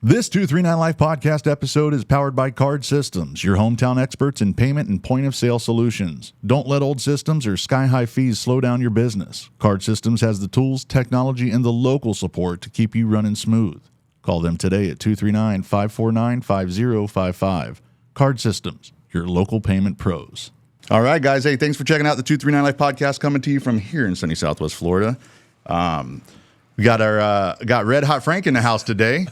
This 239 Life podcast episode is powered by Card Systems, your hometown experts in payment and point-of-sale solutions. Don't let old systems or sky-high fees slow down your business. Card Systems has the tools, technology, and the local support to keep you running smooth. Call them today at 239-549-5055. Card Systems, your local payment pros. All right, guys. Hey, thanks for checking out the 239 Life podcast, coming to you from here in sunny Southwest Florida. We got our Red Hot Frank in the house today.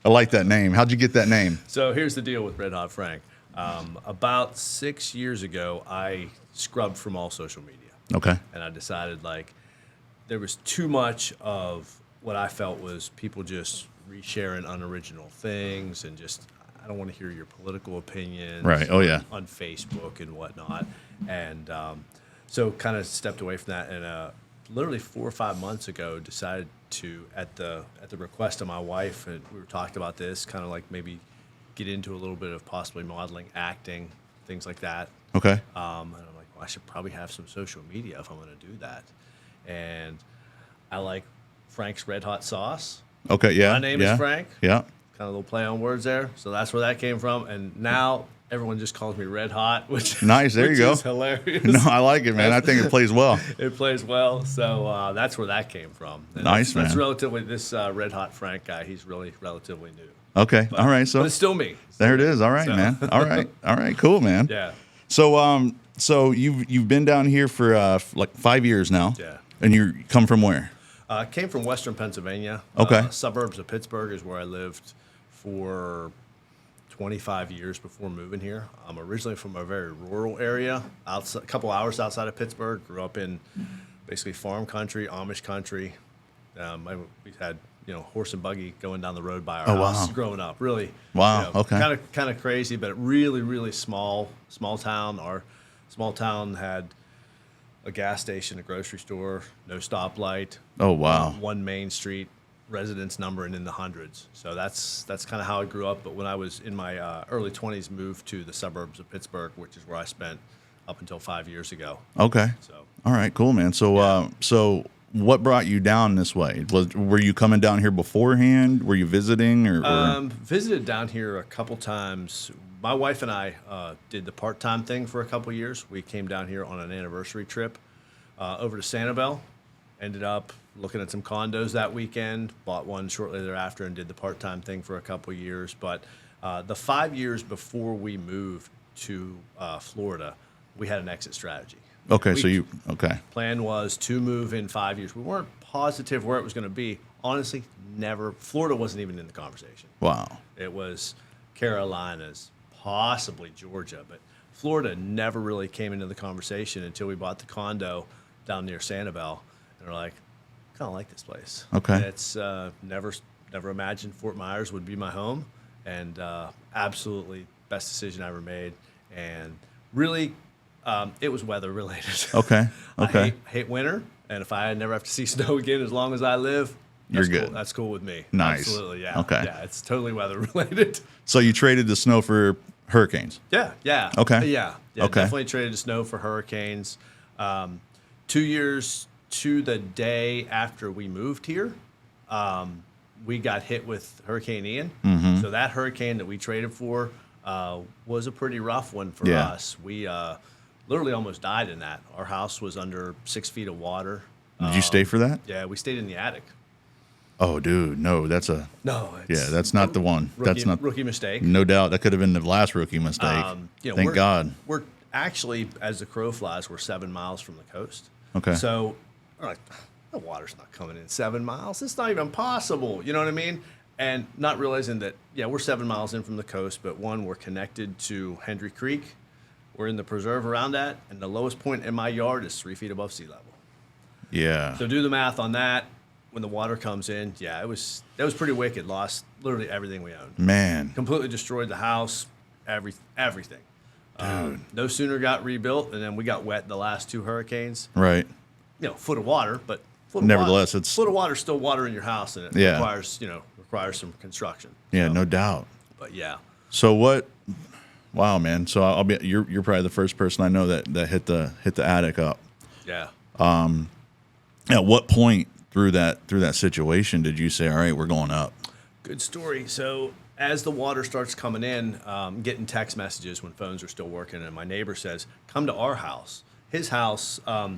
I like that name. How'd you get that name? So here's the deal with Red Hot Frank. About 6 years ago, I scrubbed from all social media. Okay. And I decided, there was too much of what I felt was people just resharing unoriginal things and just, I don't want to hear your political opinions. Right. Oh, yeah. On Facebook and whatnot. And so kind of stepped away from that. And literally 4 or 5 months ago, decided to, at the request of my wife, and we were talking about this, kind of like maybe get into a little bit of possibly modeling, acting, things like that. Okay. And I'm like, well, I should probably have some social media if I'm going to do that. And I like Frank's Red Hot Sauce. Okay, yeah. My name is Frank. Yeah. Kind of a little play on words there. So that's where that came from. And now everyone just calls me Red Hot, which nice. There you go. Is hilarious. No, I like it, man. I think it plays well. It plays well. So that's where that came from. And nice, man. That's relatively, this Red Hot Frank guy, he's really relatively new. Okay. All right. So but it's still me. There it is. All right, man. All right. Cool, man. Yeah. So you've been down here for like 5 years now. Yeah. And you come from where? Came from Western Pennsylvania. Okay. Suburbs of Pittsburgh is where I lived for 25 years before moving here. I'm originally from a very rural area, a couple hours outside of Pittsburgh. Grew up in basically farm country, Amish country. We had horse and buggy going down the road by our house growing up. Really, wow, okay, kind of crazy, but really, really small town. Our small town had a gas station, a grocery store, no stoplight. Oh wow, one main street. Residence number and in the hundreds. So that's kind of how I grew up. But when I was in my early 20s, moved to the suburbs of Pittsburgh, which is where I spent up until 5 years ago. Okay. So all right, cool, man. So so what brought you down this way? Were you coming down here beforehand? Were you visiting or? Visited down here a couple times. My wife and I did the part-time thing for a couple years. We came down here on an anniversary trip over to Sanibel. Ended up looking at some condos that weekend, bought one shortly thereafter, and did the part-time thing for a couple years. But the 5 years before we moved to Florida, we had an exit strategy. Okay, Plan was to move in 5 years. We weren't positive where it was going to be. Honestly, never. Florida wasn't even in the conversation. Wow. It was Carolinas, possibly Georgia, but Florida never really came into the conversation until we bought the condo down near Sanibel. And we're like, kind of like this place. Okay. It's never imagined Fort Myers would be my home, and absolutely best decision I ever made. And really, it was weather related. Okay. I hate winter, and if I never have to see snow again as long as I live, you're good. Cool. That's cool with me. Nice. Absolutely, yeah. Okay. Yeah, it's totally weather related. So you traded the snow for hurricanes? Yeah. Okay. Yeah. Okay. Definitely traded the snow for hurricanes. 2 years to the day after we moved here, we got hit with Hurricane Ian. Mm-hmm. So that hurricane that we traded for was a pretty rough one for us. We literally almost died in that. Our house was under 6 feet of water. Did you stay for that? Yeah, we stayed in the attic. Oh, dude, no, that's not the one. That's not rookie mistake. No doubt, that could have been the last rookie mistake. Thank God. We're actually, as the crow flies, we're 7 miles from the coast. Okay. So we're like, the water's not coming in 7 miles. It's not even possible. You know what I mean? And not realizing that, we're 7 miles in from the coast, but one, we're connected to Hendry Creek. We're in the preserve around that, and the lowest point in my yard is 3 feet above sea level. Yeah. So do the math on that. When the water comes in, that was pretty wicked. Lost literally everything we owned. Man. Completely destroyed the house, everything. No sooner got rebuilt, and then we got wet the last 2 hurricanes. Right. Foot of water, but nevertheless, foot of water is still water in your house, and it requires some construction. Yeah, no doubt. But yeah. So what? Wow, man. So you're probably the first person I know that hit the attic up. Yeah. At what point through that situation did you say, all right, we're going up? Good story. So as the water starts coming in, getting text messages when phones are still working, and my neighbor says, "Come to our house." His house, a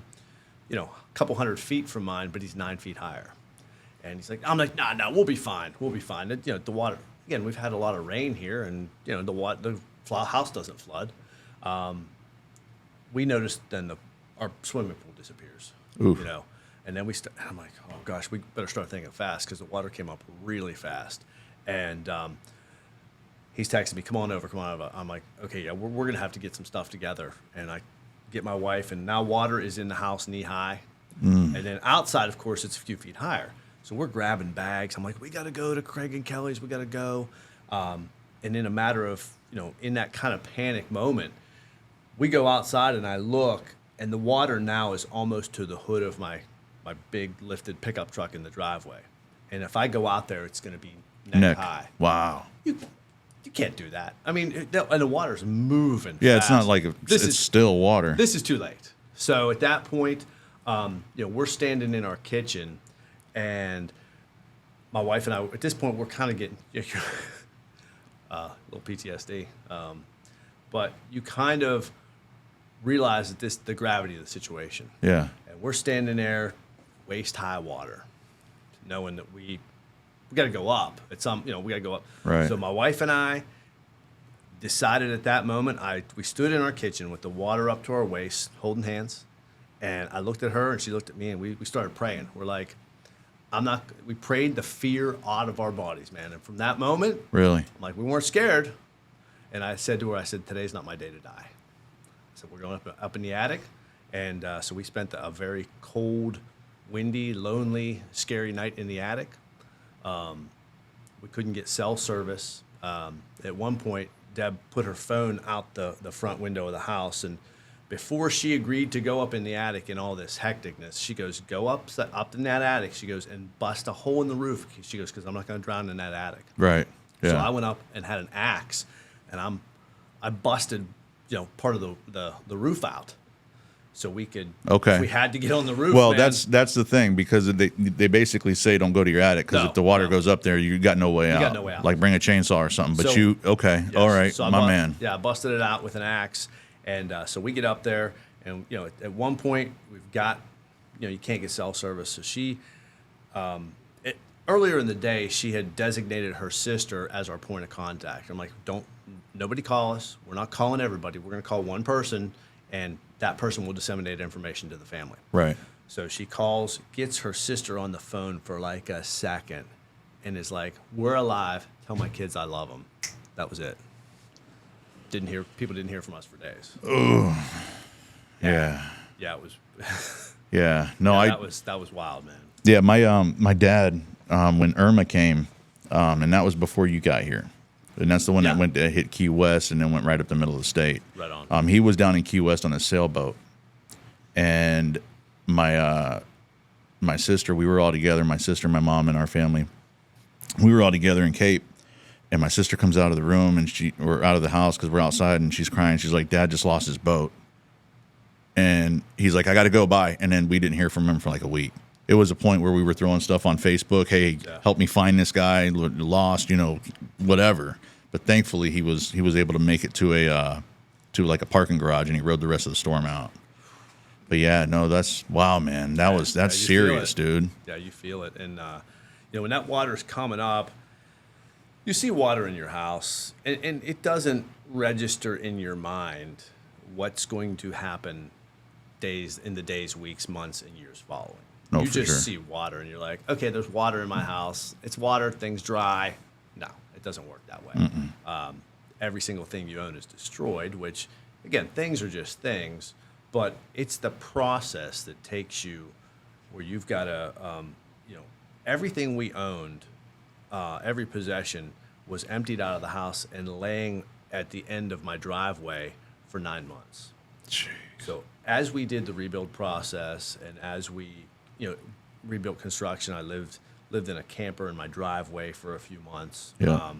couple 100 feet from mine, but he's 9 feet higher. And he's like, I'm like, no, we'll be fine. We'll be fine. The water, again, we've had a lot of rain here, and the house doesn't flood. We noticed then our swimming pool disappears. Oof. And then I'm like, oh gosh, we better start thinking fast because the water came up really fast. And he's texting me, come on over. I'm like, okay, yeah, we're going to have to get some stuff together. And I get my wife, and now water is in the house knee high. And then outside, of course, it's a few feet higher. So we're grabbing bags. I'm like, we got to go to Craig and Kelly's. We got to go. And in a matter of, in that kind of panic moment, we go outside and I look, and the water now is almost to the hood of my big lifted pickup truck in the driveway. And if I go out there, it's going to be neck high. Wow. You can't do that. I mean, and the water's moving Yeah, fast. it's not like it's still water. This is too late. So at that point, we're standing in our kitchen, and my wife and I, at this point, we're kind of getting a little PTSD. But you kind of realize that the gravity of the situation. Yeah. And we're standing there, waist high water, knowing that we got to go up. We got to go up. Right. So my wife and I decided at that moment, we stood in our kitchen with the water up to our waist, holding hands. And I looked at her, and she looked at me, and we started praying. We're like, we prayed the fear out of our bodies, man. And from that moment, Really? I'm like, we weren't scared. And I said to her, today's not my day to die. So we're going up in the attic. And so we spent a very cold, windy, lonely, scary night in the attic. We couldn't get cell service. At one point, Deb put her phone out the front window of the house, and before she agreed to go up in the attic in all this hecticness, she goes, go up in that attic, she goes, and bust a hole in the roof. She goes, because I'm not going to drown in that attic. Right. Yeah. So I went up and had an axe, and I busted, part of the roof out. So we could, if we had to get on the roof. Well, man, that's the thing, because they basically say don't go to your attic, because if the water goes up there, you got no way out. got no way out. Like bring a chainsaw or something. But Yes. all right, So man. Yeah, I busted it out with an axe, and so we get up there, and at one point we've got, you can't get cell service. So she, earlier in the day, she had designated her sister as our point of contact. I'm like, nobody call us. We're not calling everybody. We're going to call one person, and that person will disseminate information to the family. Right. So she calls, gets her sister on the phone for like a second, and is like, we're alive. Tell my kids I love them. That was it. People didn't hear from us for days. Ooh. Yeah. Yeah, it was. Yeah. No, that was wild, man. Yeah, my dad, when Irma came, and that was before you got here. And that's the one that went to hit Key West and then went right up the middle of the state. Right on. He was down in Key West on a sailboat, and my sister, we were all together. My sister, my mom, and our family, we were all together in Cape. And my sister comes out of the room, and we're out of the house because we're outside, and she's crying. She's like, "Dad just lost his boat," and he's like, "I got to go by." And then we didn't hear from him for like a week. It was a point where we were throwing stuff on Facebook. Hey, help me find this guy lost, whatever. But thankfully, he was able to make it to like a parking garage, and he rode the rest of the storm out. But yeah, no, that's wow, man. That's serious, dude. Yeah, you feel it, and when that water's coming up, you see water in your house, and it doesn't register in your mind what's going to happen in the days, weeks, months, and years following. No, you for just sure. see water, and you're like, okay, there's water in my house. It's water, things dry. No, it doesn't work that way. Every single thing you own is destroyed, which, again, things are just things, but it's the process that takes you where you've got to, everything we owned, every possession was emptied out of the house and laying at the end of my driveway for 9 months. Jeez. So as we did the rebuild process, and as we, rebuilt construction, I lived in a camper in my driveway for a few months. Yeah.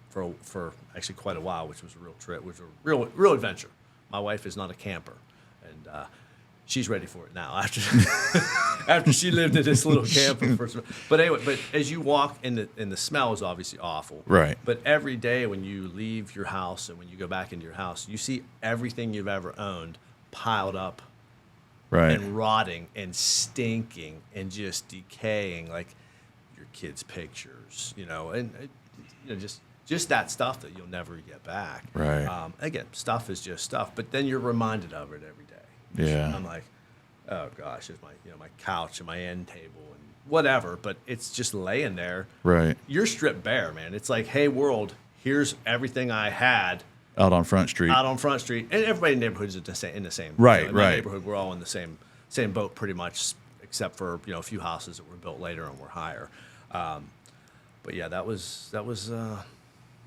For actually quite a while, which was a real trip, which was a real adventure. My wife is not a camper, and she's ready for it now. After after she lived in this little camper. But anyway, but as you walk, and the smell is obviously awful. Right. But every day when you leave your house and when you go back into your house, you see everything you've ever owned piled up Right. and rotting and stinking and just decaying, like your kids' pictures, and just that stuff that you'll never get back. Right. Again, stuff is just stuff, but then you're reminded of it every day. Yeah. I'm like, oh gosh, it's my couch and my end table and whatever, but it's just laying there. Right. You're stripped bare, man. It's like, hey world, here's everything I had Out on Front Street. out on Front Street, and everybody in the neighborhood is in the same. Right, in my right. neighborhood, we're all in the same boat pretty much, except for a few houses that were built later and were higher. But yeah, that was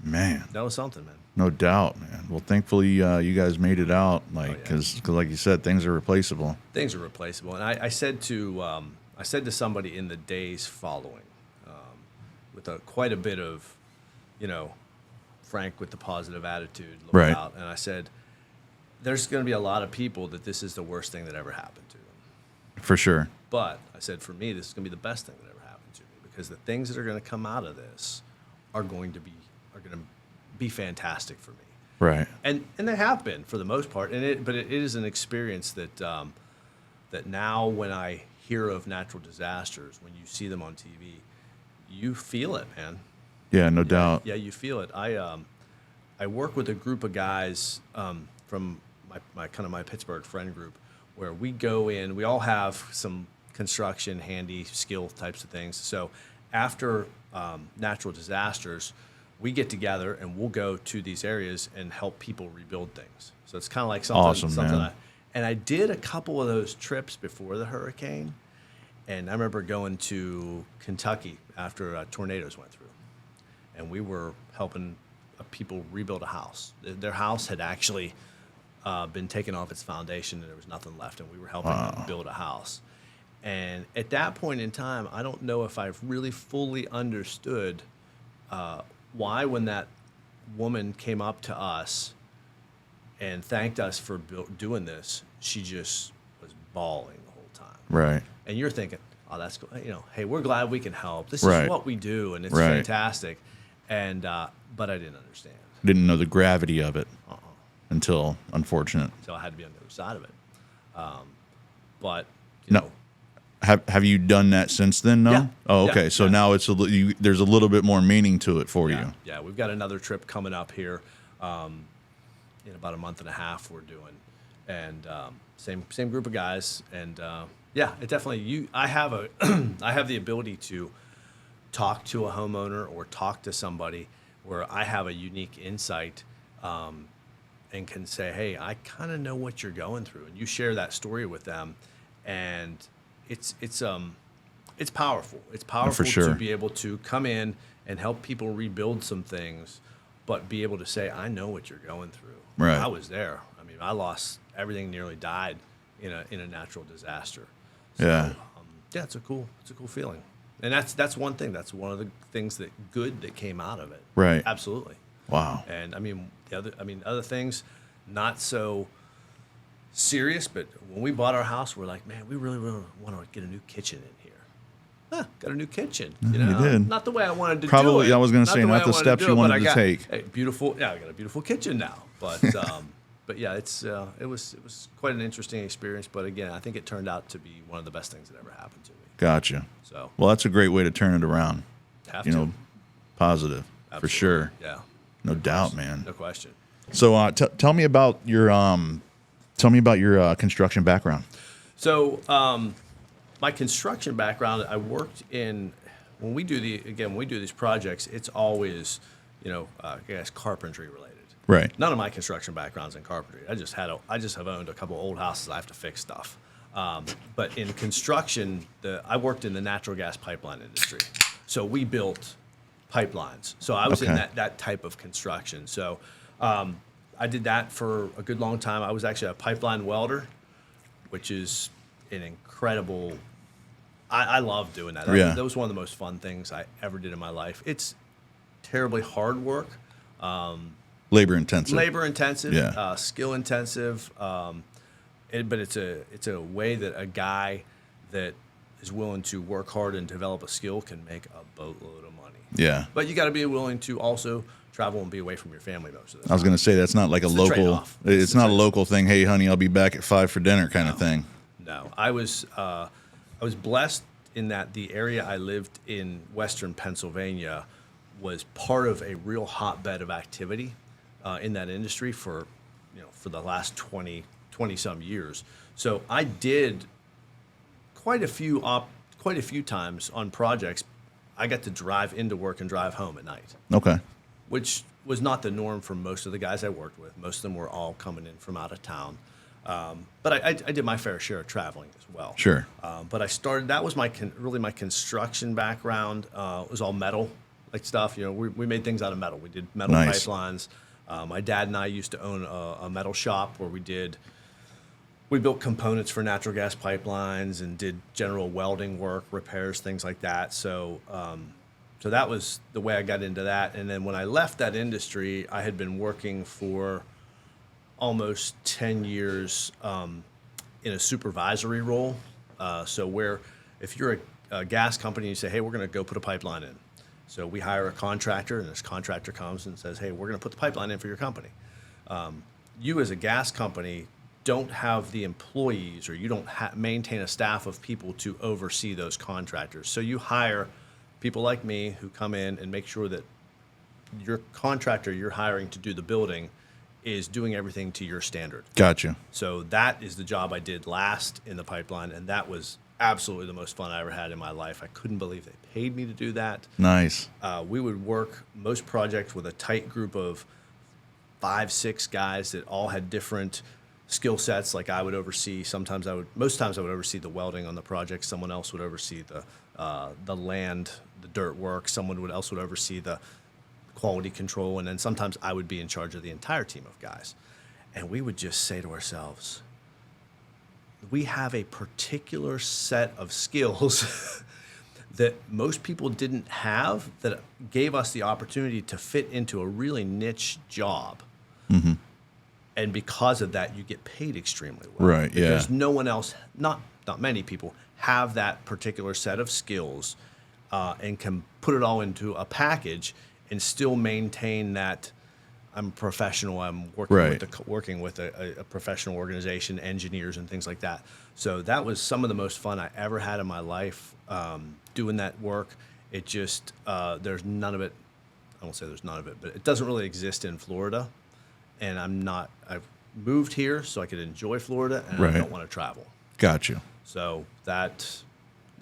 Man. something, man. No doubt, man. Well, thankfully, you guys made it out, yeah. because like you said, things are replaceable. Things are replaceable, and I said to somebody in the days following, with quite a bit of, Frank with the positive attitude, looked Right. out, and I said, there's going to be a lot of people that this is the worst thing that ever happened to them. For sure. But I said, for me, this is going to be the best thing that ever happened to me, because the things that are going to come out of this are going to be fantastic for me. Right. And they have been for the most part. But it is an experience that that now when I hear of natural disasters, when you see them on TV, you feel it, man. Yeah, no doubt. Yeah, you feel it. I work with a group of guys from my Pittsburgh friend group, where we go in. We all have some construction, handy skill types of things. So after natural disasters, we get together and we'll go to these areas and help people rebuild things. So it's kind of like something. Awesome, man. And I did a couple of those trips before the hurricane, and I remember going to Kentucky after tornadoes went through, and we were helping people rebuild a house. Their house had actually been taken off its foundation, and there was nothing left, and we were helping them build a house. And at that point in time, I don't know if I've really fully understood why, when that woman came up to us and thanked us for doing this, she just was bawling the whole time. Right. And you're thinking, oh, that's cool. Hey, we're glad we can help. This Right. is what we do, and it's Right. fantastic. And but I didn't understand. Didn't know the gravity of it until, unfortunate. So I had to be on the other side of it. But No. Have you done that since then? No. Yeah. Oh, Yeah. okay. So Yeah. now there's a little bit more meaning to it for you. Yeah, we've got another trip coming up here in about a month and a half we're doing, and same group of guys, and yeah, it definitely I have I have the ability to talk to a homeowner or talk to somebody where I have a unique insight and can say, hey, I kind of know what you're going through, and you share that story with them, and it's powerful. It's powerful For sure. to be able to come in and help people rebuild some things, but be able to say, I know what you're going through. Right. I was there. I mean, I lost everything, nearly died in a natural disaster. So, Yeah. yeah, it's a cool feeling. And that's one thing. That's one of the things that came out of it. Right. Absolutely. Wow. And other things, not so serious, but when we bought our house, we're like, man, we really want to get a new kitchen in here. Got a new kitchen. You did. Not the way I wanted to Probably, do it. I was going to say, not the steps you wanted to take. Hey, beautiful. Yeah, I got a beautiful kitchen now. But but yeah, it was quite an interesting experience. But again, I think it turned out to be one of the best things that ever happened to me. Gotcha. So Well, that's a great way to turn it around. have You to. know, positive. Absolutely. For sure. Yeah. No doubt, man. No question. So tell me about your construction background. So my construction background, I worked in, when we do these projects, it's always, I guess carpentry related. Right. None of my construction background's in carpentry. I just have owned a couple old houses. I have to fix stuff. But in construction, I worked in the natural gas pipeline industry. So we built pipelines. So I was in Okay. that type of construction. So I did that for a good long time. I was actually a pipeline welder, which is an incredible. I love doing that. Yeah. That was one of the most fun things I ever did in my life. It's terribly hard work. Labor intensive. Labor intensive, Yeah. skill intensive, but it's a way that a guy that is willing to work hard and develop a skill can make a boatload of money. Yeah. But you got to be willing to also travel and be away from your family most of the time. I was going to say that's not like a local. trade-off. It's not a local thing. Hey, honey, I'll be back at 5 for dinner kind of thing. No, I was blessed in that the area I lived in, Western Pennsylvania, was part of a real hotbed of activity in that industry for the last 20 some years. So I did quite a few times on projects. I got to drive into work and drive home at night. Okay. Which was not the norm for most of the guys I worked with. Most of them were all coming in from out of town. But I did my fair share of traveling as well. Sure. But I started, that was my construction background. It was all metal like stuff. We made things out of metal. We did metal Nice. pipelines. My dad and I used to own a metal shop where we built components for natural gas pipelines and did general welding work, repairs, things like that. So that was the way I got into that. And then when I left that industry, I had been working for almost 10 years in a supervisory role. So where if you're a gas company, you say, hey, we're going to go put a pipeline in. So we hire a contractor, and this contractor comes and says, hey, we're going to put the pipeline in for your company. You as a gas company don't have the employees, or you don't maintain a staff of people to oversee those contractors. So you hire people like me who come in and make sure that your contractor you're hiring to do the building is doing everything to your standard. Gotcha. So that is the job I did last in the pipeline, and that was absolutely the most fun I ever had in my life. I couldn't believe they paid me to do that. Nice. We would work most projects with a tight group of 5-6 guys that all had different skill sets. Like I would oversee, most times I would oversee the welding on the project. Someone else would oversee the land, the dirt work. Someone else would oversee the quality control. And then sometimes I would be in charge of the entire team of guys. And we would just say to ourselves, we have a particular set of skills that most people didn't have that gave us the opportunity to fit into a really niche job. Mm-hmm. And because of that, you get paid extremely well. Right, yeah. Because no one else, not many people, have that particular set of skills and can put it all into a package and still maintain that I'm a professional. I'm working with a professional organization, engineers and things like that. So that was some of the most fun I ever had in my life doing that work. It just, there's none of it, I won't say there's none of it, but it doesn't really exist in Florida. And I've moved here so I could enjoy Florida, and I don't want to travel. Gotcha. So that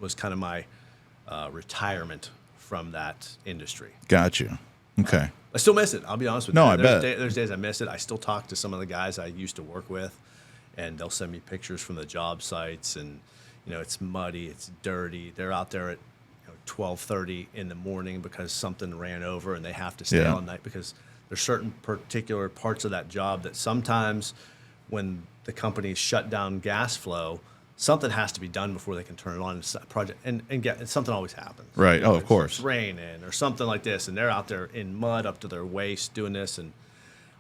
was kind of my retirement from that industry. Gotcha. Okay. I still miss it. I'll be honest with No, you. I bet. There's days I miss it. I still talk to some of the guys I used to work with, and they'll send me pictures from the job sites, and it's muddy, it's dirty. They're out there at 12:30 in the morning because something ran over, and they have to stay all night because there's certain particular parts of that job that sometimes when the companies shut down gas flow, something has to be done before they can turn it on. And something always happens. Right. Oh, of course. It's raining or something like this, and they're out there in mud up to their waist doing this. And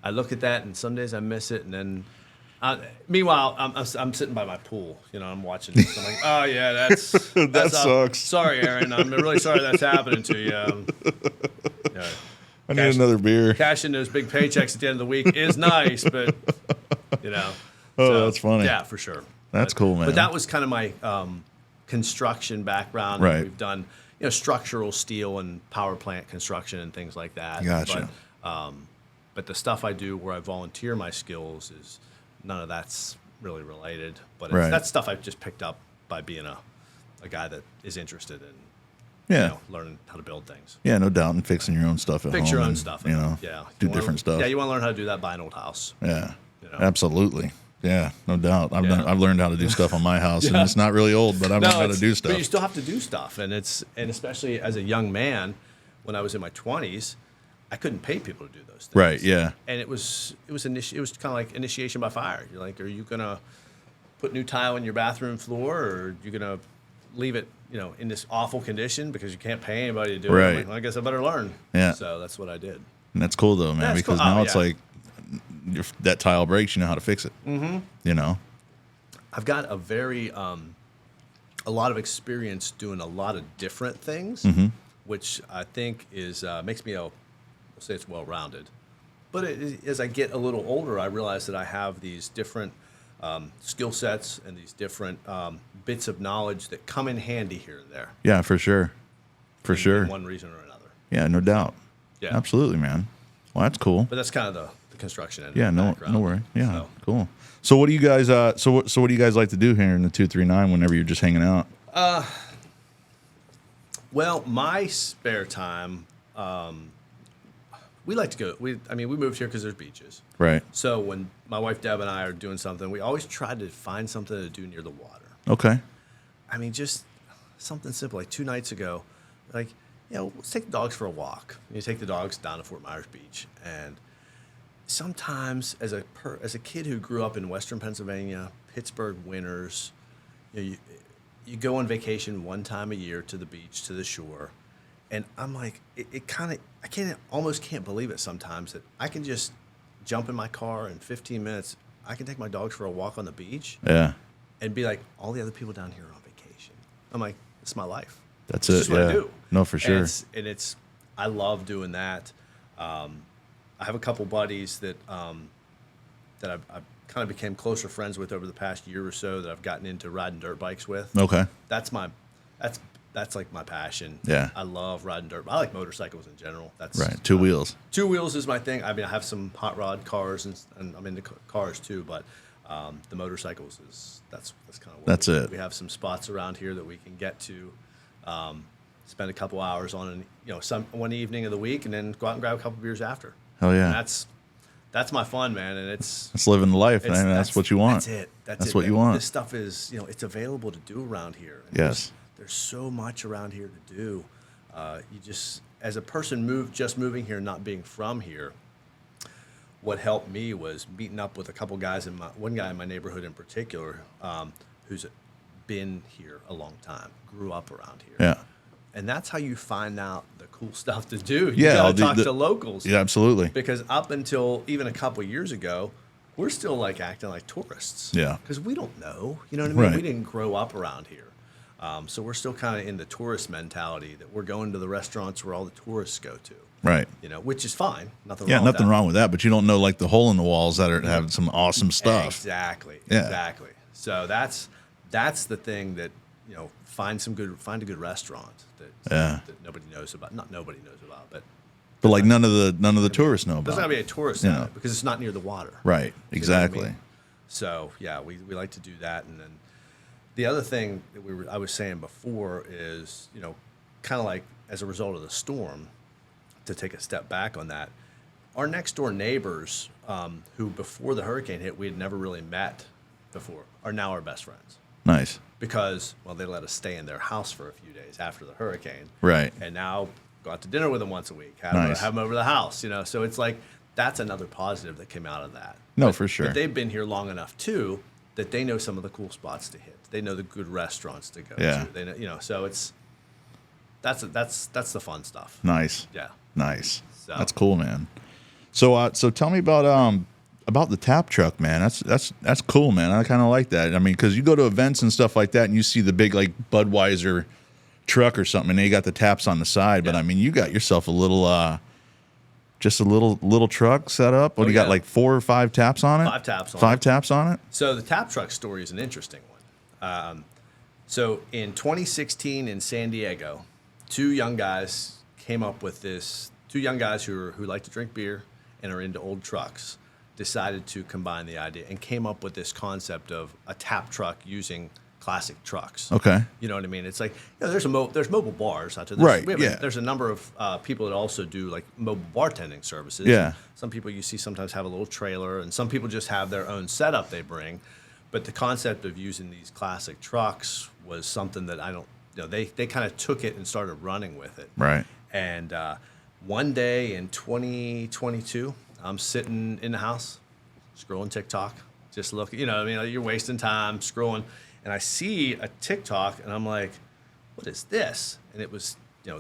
I look at that, and some days I miss it. And then, meanwhile, I'm sitting by my pool. I'm watching this. I'm like, oh yeah, that sucks. Sorry, Aaron. I'm really sorry that's happening to you. I need another beer. Cashing those big paychecks at the end of the week is nice, but Oh, so, that's funny. Yeah, for sure. That's cool, man. But that was kind of my construction background. Right. We've done structural steel and power plant construction and things like that. Gotcha. But the stuff I do where I volunteer my skills is none of that's really related. But that's stuff I've just picked up by being a guy that is interested in learning how to build things. Yeah, no doubt. And fixing your own stuff at home. Fix your own stuff. Yeah. Do different stuff. Yeah, you want to learn how to do that, buy an old house. Yeah. Absolutely. Yeah, no doubt. I've learned how to do stuff on my house, and it's not really old, but I've learned how to do stuff. But you still have to do stuff, and especially as a young man, when I was in my 20s, I couldn't pay people to do those things. Right. Yeah. And it was kind of like initiation by fire. You're like, are you gonna put new tile in your bathroom floor, or are you gonna leave it, in this awful condition because you can't pay anybody to do it? I'm like, well, I guess I better learn. Yeah. So that's what I did. And that's cool though, man, because now it's like that tile breaks, you know how to fix it. Mm-hmm. I've got a very a lot of experience doing a lot of different things, which I think is makes me, we'll say it's well-rounded. But as I get a little older, I realize that I have these different skill sets and these different bits of knowledge that come in handy here and there. Yeah, for sure. For sure. For one reason or another. Yeah, no doubt. Yeah. Absolutely, man. Well, that's cool. But that's kind of the construction end. Yeah, of the no background. worry. Yeah, So, cool. So what do you guys what do you guys like to do here in the 239 whenever you're just hanging out? well, my spare time, we like to go. We moved here because there's beaches. Right. So when my wife Deb and I are doing something, we always try to find something to do near the water. Okay. I mean, just something simple. Like 2 nights ago, like, let's take the dogs for a walk. You take the dogs down to Fort Myers Beach, and sometimes as a kid who grew up in Western Pennsylvania, Pittsburgh winters, you go on vacation one time a year to the beach, to the shore, and I'm like, almost can't believe it sometimes that I can just jump in my car in 15 minutes. I can take my dogs for a walk on the beach. Yeah. And be like, all the other people down here are on vacation. I'm like, it's my life. That's It's it. just what I do. No, for sure. And I love doing that. I have a couple buddies that I've kind of became closer friends with over the past year or so that I've gotten into riding dirt bikes with. Okay. That's like my passion. Yeah. I love riding dirt. I like motorcycles in general. That's Right. 2 wheels. 2 wheels is my thing. I mean, I have some hot rod cars and I'm into cars too, but the motorcycles that's kind of That's it. We have some spots around here that we can get to, spend a couple hours on, one evening of the week, and then go out and grab a couple beers after. Hell yeah. And that's my fun, man. And it's living the life, man. That's what you want. That's it. That's it, what man. you want. This stuff is, it's available to do around here. And Yes. There's so much around here to do. You just, as a person moving here, not being from here, what helped me was meeting up with a couple guys one guy in my neighborhood in particular, who's been here a long time, grew up around here. Yeah. And that's how you find out the cool stuff to do. You Yeah, gotta talk to locals. Yeah, absolutely. Because up until even a couple years ago, we're still like acting like tourists. Yeah. Because we don't know. You know what I mean? Right. We didn't grow up around here. So we're still kind of in the tourist mentality that we're going to the restaurants where all the tourists go to. Right. Which is fine. Nothing Yeah, wrong nothing with that. wrong with that, but you don't know like the hole in the walls that are having some awesome stuff. Exactly. Yeah. Exactly. So that's the thing that, find a good restaurant that nobody knows about. Not nobody knows about, but like none of the tourists know there's about. not be a tourist in it because it's not near the water. Right. You know what I Exactly. mean? So yeah, we like to do that, and then the other thing that I was saying before is, kind of like as a result of the storm, to take a step back on that, our next door neighbors, who before the hurricane hit we had never really met before, are now our best friends. Nice. Because, they let us stay in their house for a few days after the hurricane. Right. And now go out to dinner with them once a week, have Nice. them over to the house, So it's like, that's another positive that came out of that. No, for sure. But they've been here long enough, too, that they know some of the cool spots to hit. They know the good restaurants to go Yeah. to. They know, so that's the fun stuff. Nice. Yeah. Nice. So- That's cool, man. So tell me about the tap truck, man. That's cool, man. I kind of like that. I mean, because you go to events and stuff like that, and you see the big like Budweiser truck or something, and they got the taps on the side. But Yeah. I mean, you got yourself a little, just a little truck set up. What do you got? yeah. Like 4 or 5 taps on it? 5 taps on 5 it. taps on it. So the tap truck story is an interesting one. So in 2016 in San Diego, 2 young guys came up with this. 2 young guys who like to drink beer and are into old trucks decided to combine the idea and came up with this concept of a tap truck using classic trucks. Okay. You know what I mean? It's like, there's mobile bars out there. Right, We have yeah. There's a number of people that also do like mobile bartending services. Yeah. Some people you see sometimes have a little trailer, and some people just have their own setup they bring. But the concept of using these classic trucks was something that they kind of took it and started running with it. Right. And one day in 2022, I'm sitting in the house, scrolling TikTok, just looking, you're wasting time scrolling. And I see a TikTok, and I'm like, what is this? And it was,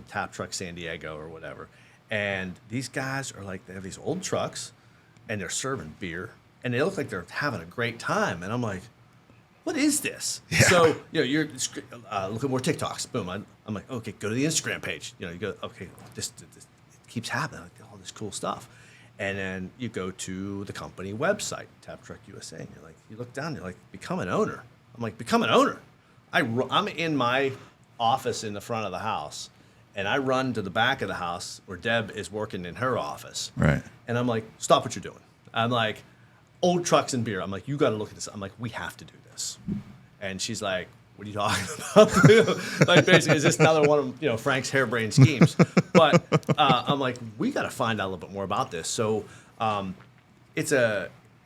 Tap Truck San Diego or whatever. And these guys are like, they have these old trucks, and they're serving beer, and they look like they're having a great time. And I'm like, what is this? Yeah. So, you're look at more TikToks. Boom. I'm like, okay, go to the Instagram page. You go, okay, this it keeps happening. Like, all this cool stuff. And then you go to the company website, Tap Truck USA, and you're like, you look down, you're like, become an owner. I'm like, become an owner. I'm in my office in the front of the house, and I run to the back of the house where Deb is working in her office. Right. And I'm like, stop what you're doing. I'm like, old trucks and beer. I'm like, you got to look at this. I'm like, we have to do this. And she's like, what are you talking about? Like, basically, is this another one of Frank's harebrained schemes? But I'm like, we got to find out a little bit more about this. So it's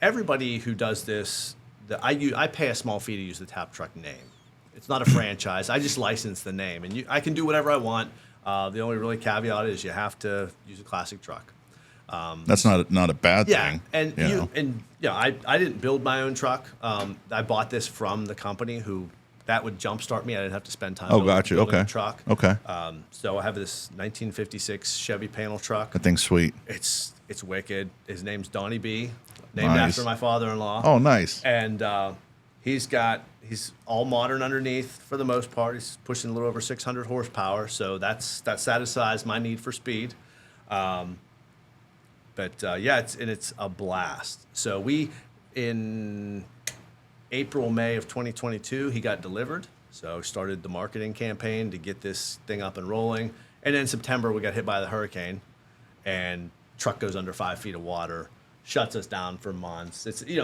everybody who does this. I pay a small fee to use the Tap Truck name. It's not a franchise. I just license the name, and I can do whatever I want. The only really caveat is you have to use a classic truck. That's not a bad thing. And I didn't build my own truck. I bought this from the company that would jumpstart me. I didn't have to spend time building a truck. Okay. So I have this 1956 Chevy panel truck. That thing's sweet. It's wicked. His name's Donnie B, named after my father-in-law. Oh, nice. And he's all modern underneath for the most part. He's pushing a little over 600 horsepower, so that satisfies my need for speed. It's a blast. So in April, May of 2022, he got delivered. So started the marketing campaign to get this thing up and rolling. And then September, we got hit by the hurricane, and truck goes under 5 feet of water, shuts us down for months. It's kind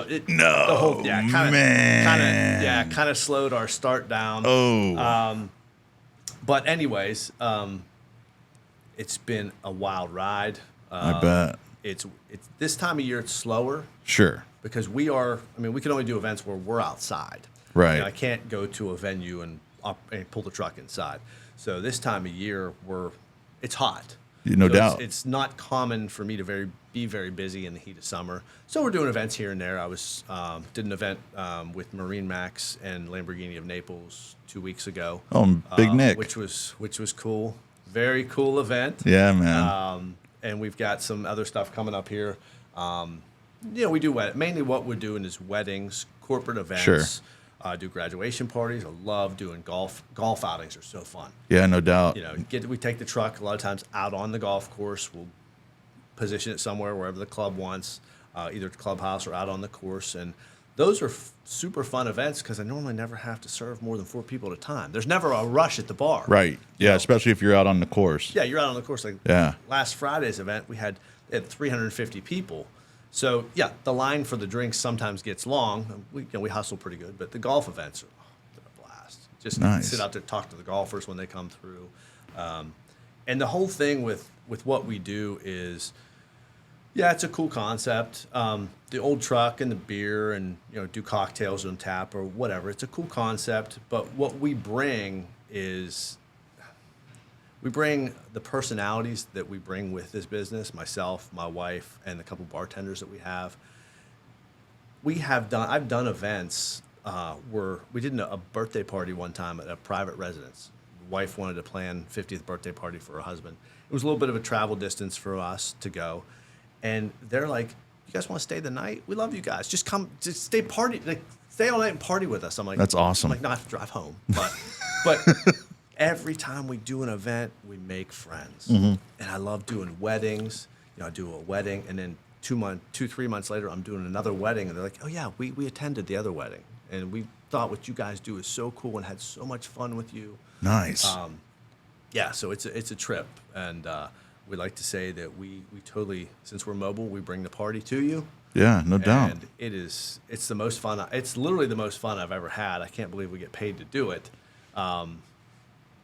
of slowed our start down. Oh. But anyways, it's been a wild ride. I bet. It's this time of year it's slower. Sure. Because we can only do events where we're outside. Right. I can't go to a venue and pull the truck inside. So this time of year it's hot. No doubt. It's not common for me to be very busy in the heat of summer. So we're doing events here and there. I did an event with Marine Max and Lamborghini of Naples 2 weeks ago. Oh, Big Nick. Which was cool. Very cool event. Yeah, man. And we've got some other stuff coming up here. We do mainly what we're doing is weddings, corporate events. Sure. Do graduation parties. I love doing golf. Golf outings are so fun. Yeah, no doubt. We take the truck a lot of times out on the golf course. We'll position it somewhere wherever the club wants, either clubhouse or out on the course. And those are super fun events because I normally never have to serve more than 4 people at a time. There's never a rush at the bar. Right. Yeah, especially if you're out on the course. Yeah, you're out on the course. Last Friday's event, we had 350 people. So, the line for the drinks sometimes gets long. We hustle pretty good, but the golf events they're a blast. Just nice. Sit out there, talk to the golfers when they come through. And the whole thing with what we do is, it's a cool concept. The old truck and the beer and, do cocktails on tap or whatever. It's a cool concept, but what we bring is we bring the personalities that we bring with this business, myself, my wife, and the couple bartenders that we have. I've done events where we did a birthday party one time at a private residence. The wife wanted to plan 50th birthday party for her husband. It was a little bit of a travel distance for us to go. And they're like, you guys want to stay the night? We love you guys. Just come, just stay all night and party with us. I'm like, that's awesome. I'm like, no, I have to drive home. But every time we do an event, we make friends. Mm-hmm. And I love doing weddings. I do a wedding, and then 3 months later, I'm doing another wedding. And they're like, oh, yeah, we attended the other wedding. And we thought what you guys do is so cool and had so much fun with you. Nice. So it's a trip. And we like to say that we totally, since we're mobile, we bring the party to you. Yeah, no doubt. And it's the most fun. It's literally the most fun I've ever had. I can't believe we get paid to do it.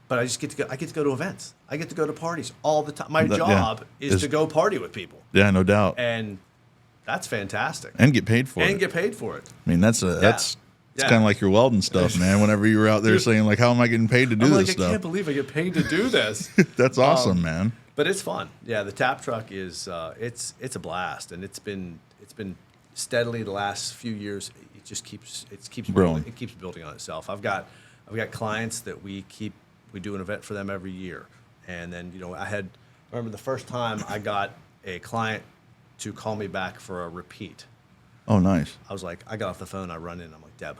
But I get to go to events. I get to go to parties all the time. My job is to go party with people. Yeah, no doubt. And that's fantastic. And get paid for it. And get paid for it. I mean, that's kind of like your welding stuff, man. Whenever you were out there saying, like, how am I getting paid to do this stuff? I can't believe I get paid to do this. That's awesome, man. But it's fun. Yeah, the tap truck is it's a blast, and it's been steadily the last few years. It keeps building. It keeps building on itself. I've got clients that we do an event for them every year, and then I remember the first time I got a client to call me back for a repeat. Oh, nice. I was like, I got off the phone, I run in, I'm like, Deb,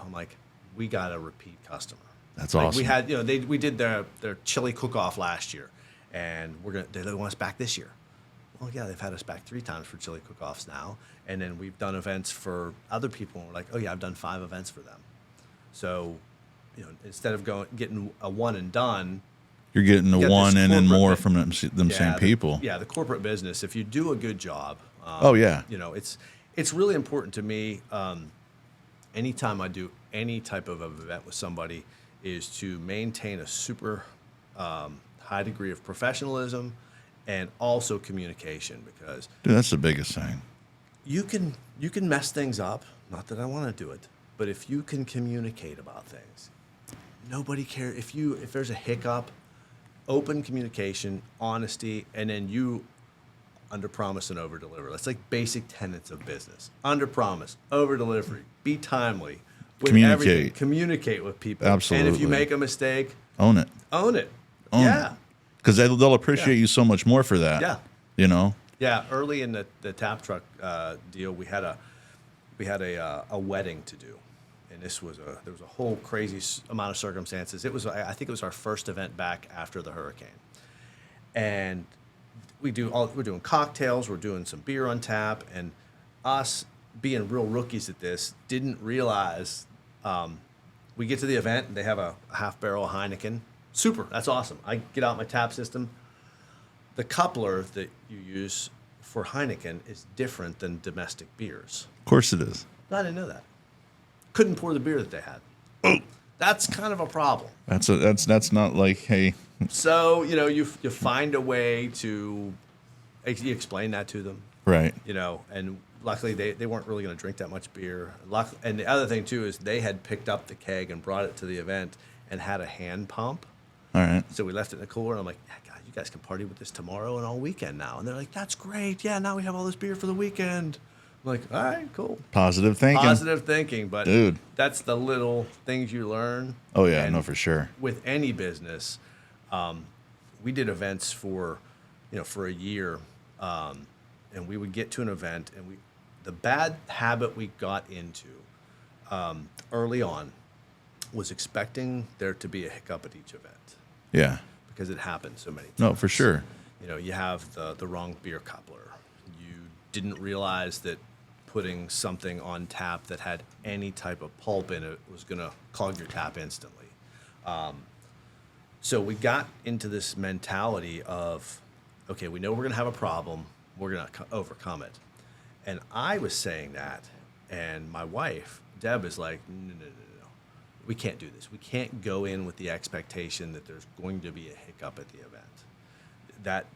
we got a repeat customer. That's Like awesome. we had, we did their chili cook-off last year, and they want us back this year. Well, yeah, they've had us back 3 times for chili cook-offs now, and then we've done events for other people, and we're like, oh yeah, I've done 5 events for them. So, instead of getting a one and done, You're getting the you got one this and then more corporate from them same people. The corporate business. If you do a good job, Oh, yeah. it's really important to me. Anytime I do any type of event with somebody, is to maintain a super high degree of professionalism and also communication, because Dude, that's the biggest thing. you can mess things up. Not that I want to do it, but if you can communicate about things, nobody cares. If there's a hiccup, open communication, honesty, and then you under promise and over deliver. That's like basic tenets of business. Under promise, over delivery, be timely. With Communicate. everything. Communicate with people. Absolutely. And if you make a mistake, Own it. own it. Own Yeah. it. Because they'll appreciate Yeah. you so much more for that. Yeah. You know? Yeah, early in the tap truck deal, we had a wedding to do, and there was a whole crazy amount of circumstances. I think it was our first event back after the hurricane, and we're doing cocktails, we're doing some beer on tap, and us being real rookies at this didn't realize. We get to the event and they have a half barrel of Heineken. Super, that's awesome. I get out my tap system. The coupler that you use for Heineken is different than domestic beers. Of course it is. I didn't know that. Couldn't pour the beer that they had. That's kind of a problem. That's not like, hey, So, you find a way to you explain that to them, right. and luckily they weren't really going to drink that much beer. And the other thing too is they had picked up the keg and brought it to the event and had a hand pump. All right. So we left it in the cooler, and I'm like, yeah, God, you guys can party with this tomorrow and all weekend now. And they're like, that's great. Yeah, now we have all this beer for the weekend. I'm like, all right, cool. Positive thinking. Positive thinking, but Dude. that's the little things you learn. Oh, yeah, And no, for sure. With any business, we did events for a year, and we would get to an event, and the bad habit we got into early on was expecting there to be a hiccup at each event, Yeah. because it happened so many times. No, for sure. You have the wrong beer coupler. You didn't realize that putting something on tap that had any type of pulp in it was going to clog your tap instantly. So we got into this mentality of, okay, we know we're going to have a problem. We're going to overcome it. And I was saying that, and my wife, Deb, is like, no. We can't do this. We can't go in with the expectation that there's going to be a hiccup at the event.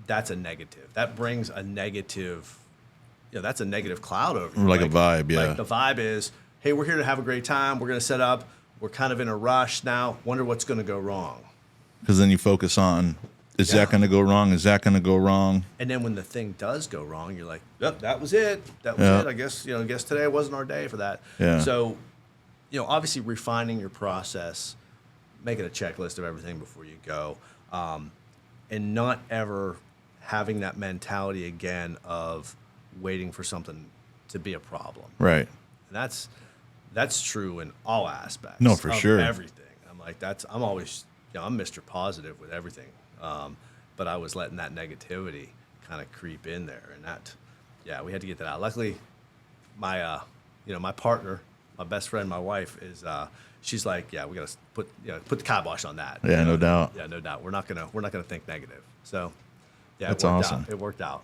That's a negative. That brings a negative, that's a negative cloud over you. Like a vibe, yeah. Like the vibe is, hey, we're here to have a great time. We're going to set up. We're kind of in a rush now. Wonder what's going to go wrong. Because then you focus on, is that going to go wrong? Is that going to go wrong? And then when the thing does go wrong, you're like, yep, that was it. That was it. I guess today wasn't our day for that. Yeah. So, obviously refining your process, making a checklist of everything before you go, and not ever having that mentality again of waiting for something to be a problem. Right. And that's true in all aspects. No, for of sure. Everything. I'm like, I'm always, I'm Mr. Positive with everything. But I was letting that negativity kind of creep in there, and we had to get that out. Luckily, my partner, my best friend, my wife is, she's like, yeah, we got to put the kibosh on that. Yeah, no doubt. Yeah, no doubt. We're not gonna think negative. So, yeah, That's it worked awesome. out. It worked out.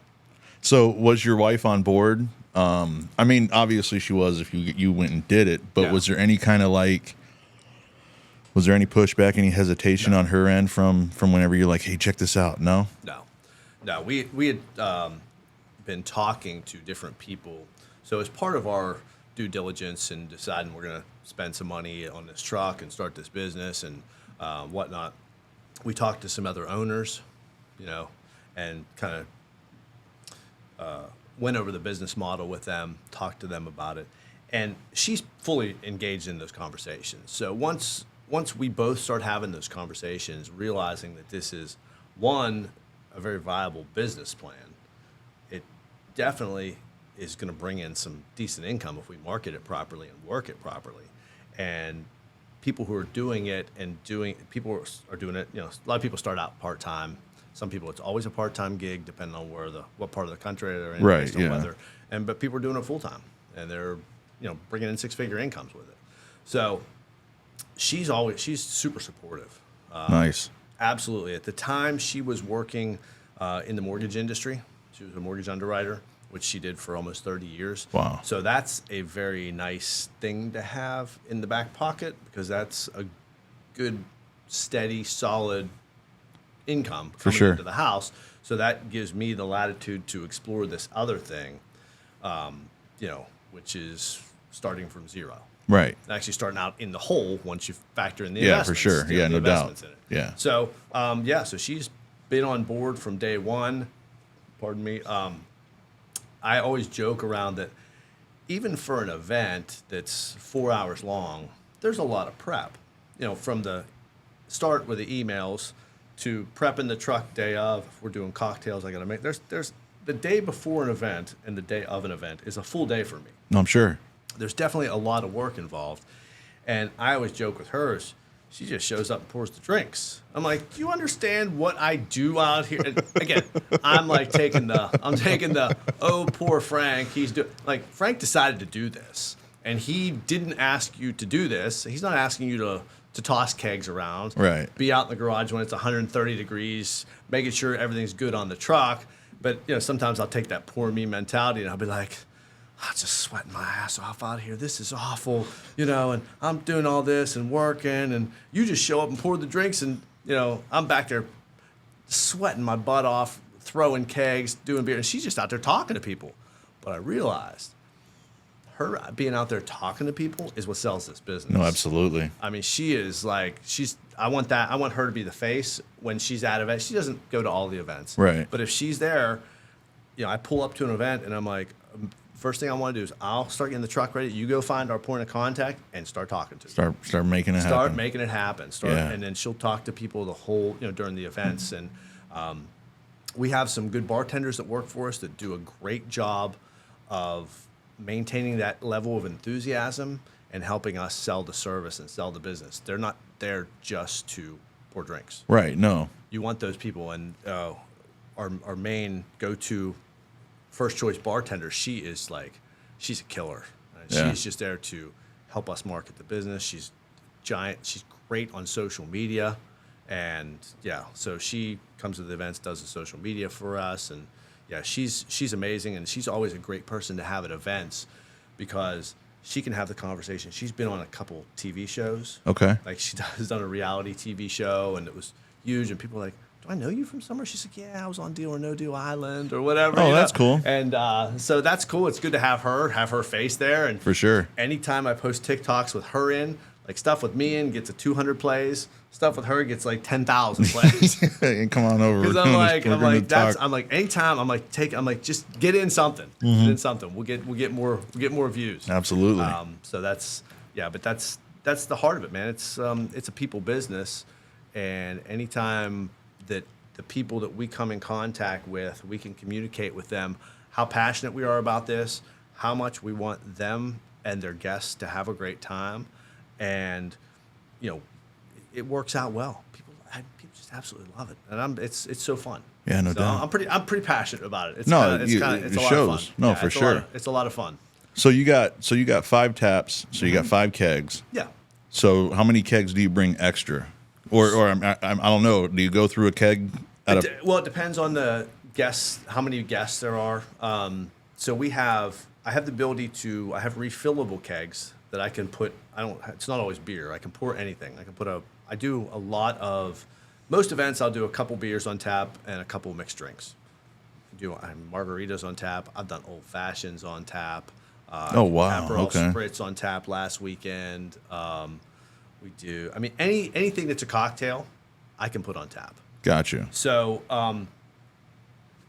So was your wife on board? I mean, obviously she was if you went and did it, but Yeah. was there any kind of was there any pushback, any hesitation on her end from whenever you're like, hey, check this out? No? No. We had been talking to different people. So as part of our due diligence and deciding we're going to spend some money on this truck and start this business and whatnot, we talked to some other owners, and kind of went over the business model with them, talked to them about it. And she's fully engaged in those conversations. So once we both start having those conversations, realizing that this is, one, a very viable business plan, it definitely is going to bring in some decent income if we market it properly and work it properly. and people who are doing it people are doing it. A lot of people start out part-time. Some people, it's always a part-time gig, depending on what part of the country they're in, Right, based on yeah. weather. But people are doing it full-time, and they're, bringing in six-figure incomes with it. So she's super supportive. Nice. Absolutely. At the time, she was working in the mortgage industry. She was a mortgage underwriter, which she did for almost 30 years. Wow. So that's a very nice thing to have in the back pocket, because that's a good, steady, solid income coming sure. into the house. So that gives me the latitude to explore this other thing, which is starting from zero. Right. Actually starting out in the hole once you factor in the Yeah, for investments. sure. Yeah, the no doubt. investments in it. Yeah. So, so she's been on board from day one. Pardon me. I always joke around that even for an event that's 4 hours long, there's a lot of prep. From the start with the emails to prepping the truck day of. If we're doing cocktails, I got to make. There's the day before an event and the day of an event is a full day for me. No, I'm sure. There's definitely a lot of work involved. And I always joke with her, she just shows up and pours the drinks. I'm like, do you understand what I do out here? And again, I'm taking the, oh, poor Frank. Frank decided to do this. And he didn't ask you to do this. He's not asking you to toss kegs around. Right. Be out in the garage when it's 130 degrees, making sure everything's good on the truck. But, sometimes I'll take that poor me mentality and I'll be like, I'm just sweating my ass off out here. This is awful, and I'm doing all this and working, and you just show up and pour the drinks, and, I'm back there sweating my butt off, throwing kegs, doing beer, and she's just out there talking to people. But I realized her being out there talking to people is what sells this business. No, absolutely. I mean, she is I want her to be the face when she's at events. She doesn't go to all the events. Right. But if she's there, I pull up to an event and I'm like, first thing I want to do is I'll start getting the truck ready. You go find our point of contact and start talking to her. Start making it happen. Start making it happen. Yeah. And then she'll talk to people the whole, during the events. And we have some good bartenders that work for us that do a great job of maintaining that level of enthusiasm and helping us sell the service and sell the business. They're not there just to pour drinks. Right. No. You want those people. And our main go-to first choice bartender, she's a killer. Yeah. She's just there to help us market the business. She's giant. She's great on social media. And so she comes to the events, does the social media for us. And she's amazing. And she's always a great person to have at events because she can have the conversation. She's been on a couple TV shows. Okay. She has done a reality TV show and it was huge. And people were like, do I know you from somewhere? She's like, yeah, I was on Deal or No Deal Island or whatever. Oh, that's cool. And so that's cool. It's good to have her face there. And For sure. anytime I post TikToks with her in, stuff with me in gets 200 plays. Stuff with her gets 10,000 plays. Hey, come on over. Because anytime just get in something. Mm-hmm. Get in something. We'll get more views. Absolutely. So that's the heart of it, man. It's a people business, and anytime that the people that we come in contact with, we can communicate with them how passionate we are about this, how much we want them and their guests to have a great time, and it works out well. People just absolutely love it, and it's so fun. Yeah, no so doubt. I'm pretty passionate about it. It's No, it's a lot shows. of fun. No, for sure. It's a lot of fun. So you got 5 taps. So you got 5 kegs. Yeah. So how many kegs do you bring extra? Or I don't know. Do you go through a keg Well, it depends on the guests, how many guests there are. So I have the ability to, I have refillable kegs that I can put, it's not always beer. I can pour anything. I do a lot of, most events I'll do a couple beers on tap and a couple mixed drinks. I have margaritas on tap. I've done old fashions on tap. Oh, wow. Aperol Okay. Spritz on tap last weekend. We do, anything that's a cocktail, I can put on tap. Gotcha. So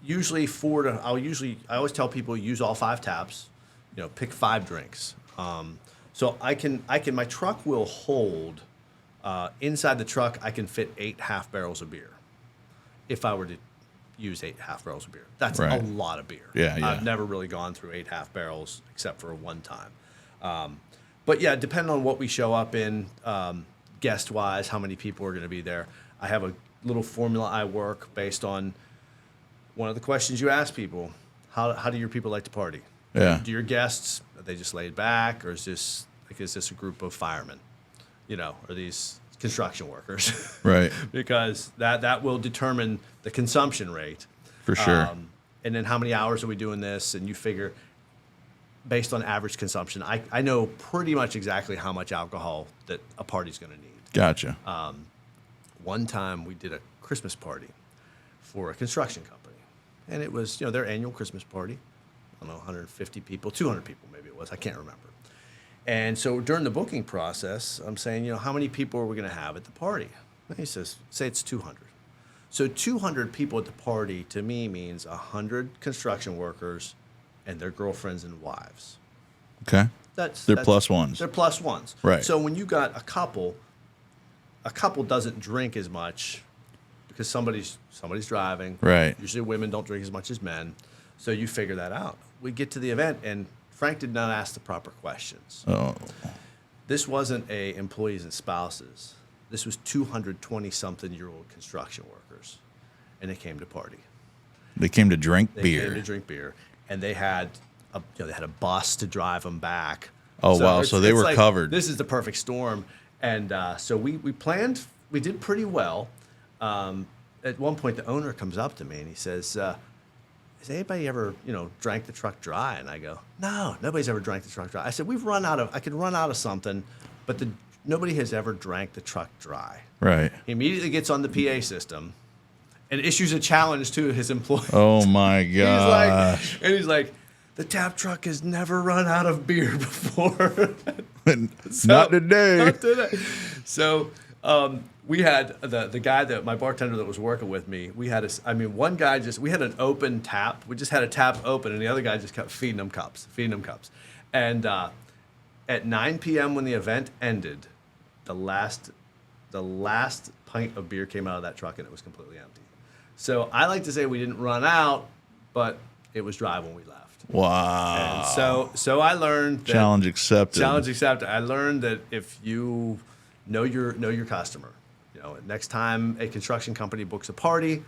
usually I always tell people use all 5 taps, pick 5 drinks. So my truck will hold, inside the truck, I can fit 8 half barrels of beer. If I were to use 8 half barrels of beer, that's Right. a lot of beer. Yeah. I've never really gone through 8 half barrels except for one time. But yeah, depending on what we show up in, guest wise, how many people are going to be there. I have a little formula I work based on one of the questions you ask people. How do your people like to party? Yeah. Do your guests, are they just laid back, or is this a group of firemen? Are these construction workers? Right. Because that will determine the consumption rate. For sure. And then how many hours are we doing this? And you figure, based on average consumption, I know pretty much exactly how much alcohol that a party's going to need. Gotcha. One time we did a Christmas party for a construction company. And it was, their annual Christmas party. I don't know, 150 people, 200 people maybe it was. I can't remember. And so during the booking process, I'm saying, how many people are we going to have at the party? And he says, say it's 200. So 200 people at the party to me means 100 construction workers and their girlfriends and wives. Okay. They're plus ones. They're plus ones. Right. So when you got a couple doesn't drink as much because somebody's driving. Right. Usually women don't drink as much as men. So you figure that out. We get to the event and Frank did not ask the proper questions. Oh. This wasn't employees and spouses. This was 220-something-year-old construction workers, and they came to party. They came to drink beer. They came to drink beer, and they had a bus to drive them back. Oh, wow. So they were covered. This is the perfect storm. And so we planned. We did pretty well. At one point, the owner comes up to me, and he says, has anybody ever, drank the truck dry? And I go, no, nobody's ever drank the truck dry. I said, I could run out of something, but nobody has ever drank the truck dry. Right. He immediately gets on the PA system and issues a challenge to his employees. Oh, my God. He's like, the tap truck has never run out of beer before. Not today. Not today. So we had the guy my bartender that was working with me. We had one guy we had an open tap. We just had a tap open, and the other guy just kept feeding them cups. And at 9 p.m. when the event ended, the last pint of beer came out of that truck, and it was completely empty. So I like to say we didn't run out, but it was dry when we left. Wow. And so I learned that Challenge accepted. Challenge accepted. I learned that if you know your customer, next time a construction company books a party,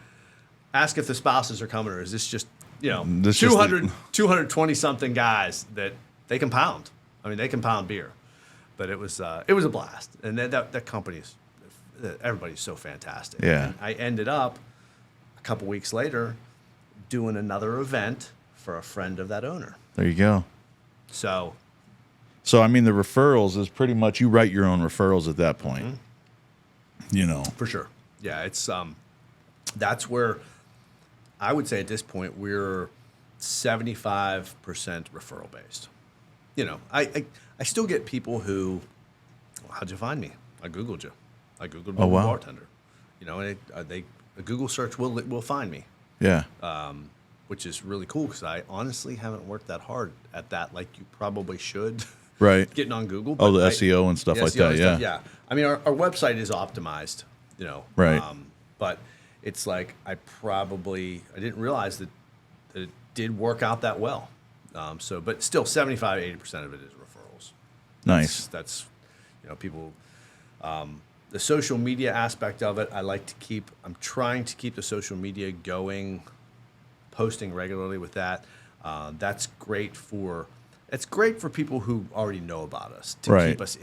ask if the spouses are coming, or is this just 220 something guys that they can pound. I mean, they can pound beer. But it was a blast, and that company's everybody's so fantastic. Yeah. And I ended up a couple weeks later doing another event for a friend of that owner. There you go. So I mean, the referrals is pretty much you write your own referrals at that point. Mm-hmm. For sure. Yeah, it's that's where I would say at this point we're 75% referral based. I still get people who, how'd you find me? I Googled you. I Googled bartender. And a Google search will find me. Yeah. Which is really cool because I honestly haven't worked that hard at that like you probably should. Right. Getting on Google. The SEO and stuff like that, yeah. Yeah. I mean, our website is optimized, Right. But it's like I didn't realize that it did work out that well. But still 75, 80% of it is referrals. Nice. That's people, the social media aspect of it, I'm trying to keep the social media going, posting regularly with that. That's great for people who already know about us to keep us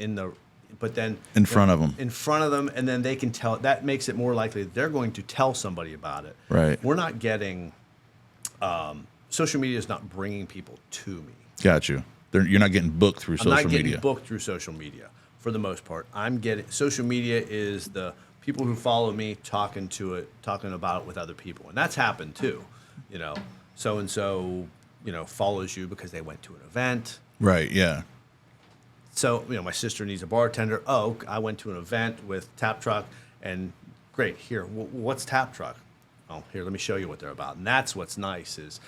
but then in front of them, and then they can tell. That makes it more likely that they're going to tell somebody about it. Right. We're not getting social media is not bringing people to me. Got you. You're not getting booked through social media. I'm not getting booked through social media for the most part. Social media is the people who follow me talking about it with other people, and that's happened too. So and so follows you because they went to an event. Right. Yeah. So my sister needs a bartender. Oh, I went to an event with Tap Truck, and great. Here, what's Tap Truck? Oh, here, let me show you what they're about. And that's what's nice is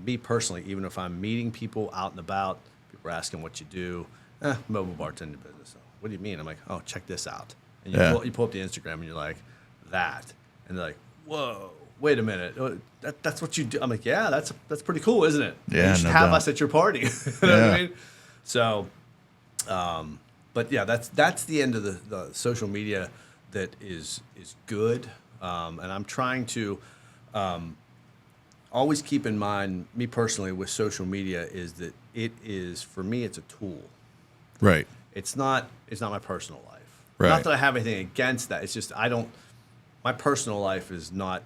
me personally, even if I'm meeting people out and about, people are asking what you do. Mobile bartending business. What do you mean? I'm like, oh, check this out. And you pull up the Instagram and you're like, that. And they're like, whoa, wait a minute. That's what you do. I'm like, yeah, that's pretty cool, isn't it? Yeah, you should have us at your party. You know what I mean? So But yeah, that's the end of the social media that is good, and I'm trying to always keep in mind, me personally, with social media, is that it is, for me, it's a tool. Right. It's not my personal life. Right. Not that I have anything against that. It's just my personal life is not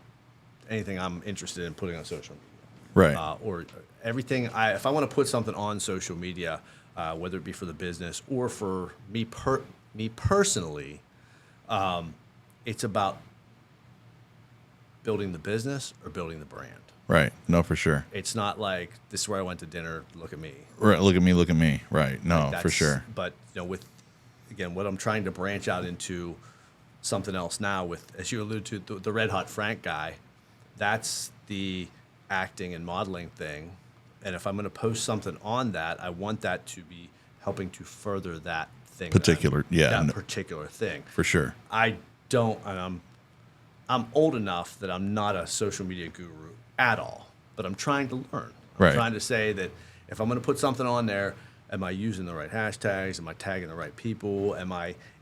anything I'm interested in putting on social media. Right. Or everything, if I want to put something on social media, whether it be for the business or for me personally, it's about building the business or building the brand. Right. No, for sure. It's not like, this is where I went to dinner, look at me. Right. Look at me. Look at me. Right. No, for sure. But with, again, what I'm trying to branch out into something else now with, as you alluded to, the Red Hot Frank guy, that's the acting and modeling thing. And if I'm going to post something on that, I want that to be helping to further that thing. That particular thing. For sure. I don't, and I'm old enough that I'm not a social media guru at all, but I'm trying to learn. I'm trying to say that if I'm going to put something on there, am I using the right hashtags? Am I tagging the right people?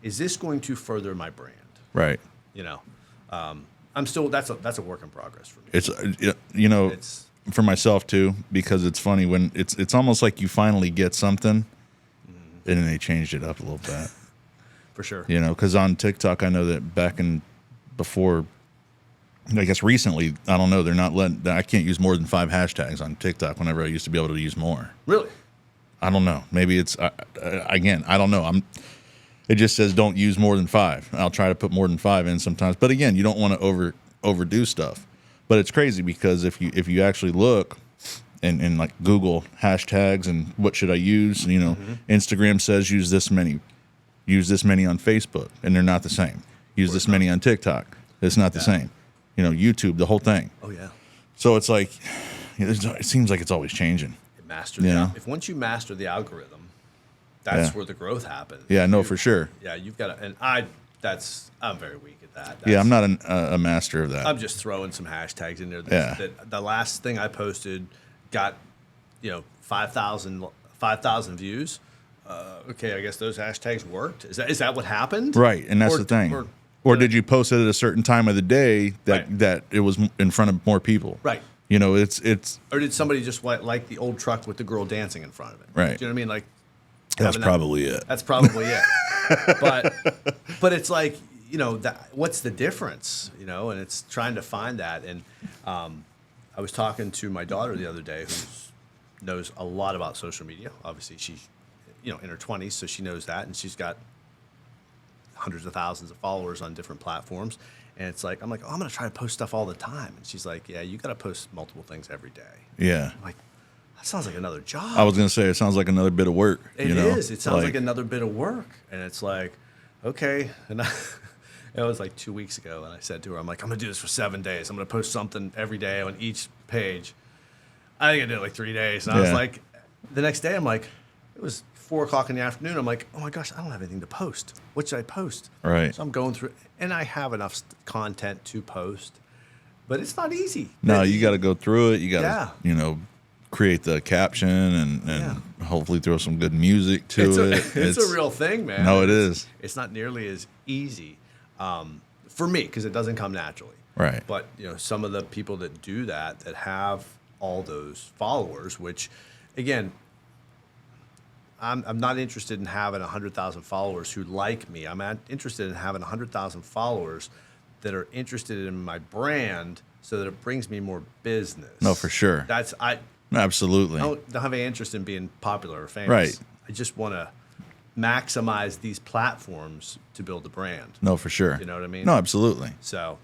Is this going to further my brand? Right. I'm still, that's a work in progress for me. It's, for myself too, because it's funny when it's almost like you finally get something and then they changed it up a little bit. For sure. Because on TikTok, I know that before, I guess recently, I don't know, they're not I can't use more than 5 hashtags on TikTok whenever I used to be able to use more. Really? I don't know. Maybe it's, again, I don't know. It just says don't use more than 5. I'll try to put more than 5 in sometimes. But again, you don't want to overdo stuff. But it's crazy because if you actually look and like Google hashtags and what should I use, Instagram says use this many on Facebook, and they're not the same. Use this many on TikTok. It's not the same. YouTube, the whole thing. Oh yeah. So it's like, it seems like it's always changing. If once you master the algorithm, that's where the growth happens. Yeah, no, for sure. Yeah, you've got to, and I'm very weak at that. I'm not a master of that. I'm just throwing some hashtags in there. That the last thing I posted got, 5,000 views. Okay, I guess those hashtags worked. Is that what happened? Right, and that's the thing. Or did you post it at a certain time of the day that it was in front of more people? Right. It's. Or did somebody just like the old truck with the girl dancing in front of it? Right. Do you know what I mean? Like. That's probably it. That's probably it. But it's like, what's the difference? And it's trying to find that. And I was talking to my daughter the other day, who knows a lot about social media. Obviously, she's in her 20s, so she knows that, and she's got hundreds of thousands of followers on different platforms. And it's like, I'm like, I'm going to try to post stuff all the time. And she's like, yeah, you got to post multiple things every day. Yeah. I'm like, that sounds like another job. I was going to say, it sounds like another bit of work. It is. It sounds like another bit of work. And it's like, okay. And it was like 2 weeks ago, and I said to her, I'm like, I'm going to do this for 7 days. I'm going to post something every day on each page. I think I did it like 3 days. And I was like, the next day, I'm like, it was 4 o'clock in the afternoon. I'm like, oh my gosh, I don't have anything to post. What should I post? Right. So I'm going through, and I have enough content to post, but it's not easy. No, you got to go through it. You got to, create the caption and hopefully throw some good music to it. It's a real thing, man. No, it is. It's not nearly as easy for me because it doesn't come naturally. Right. But some of the people that do that have all those followers, which, again, I'm not interested in having 100,000 followers who like me. I'm not interested in having 100,000 followers that are interested in my brand, so that it brings me more business. No, for sure. Absolutely. I don't have any interest in being popular or famous. Right. I just want to maximize these platforms to build the brand. No, for sure. You know what I mean? No, absolutely. So.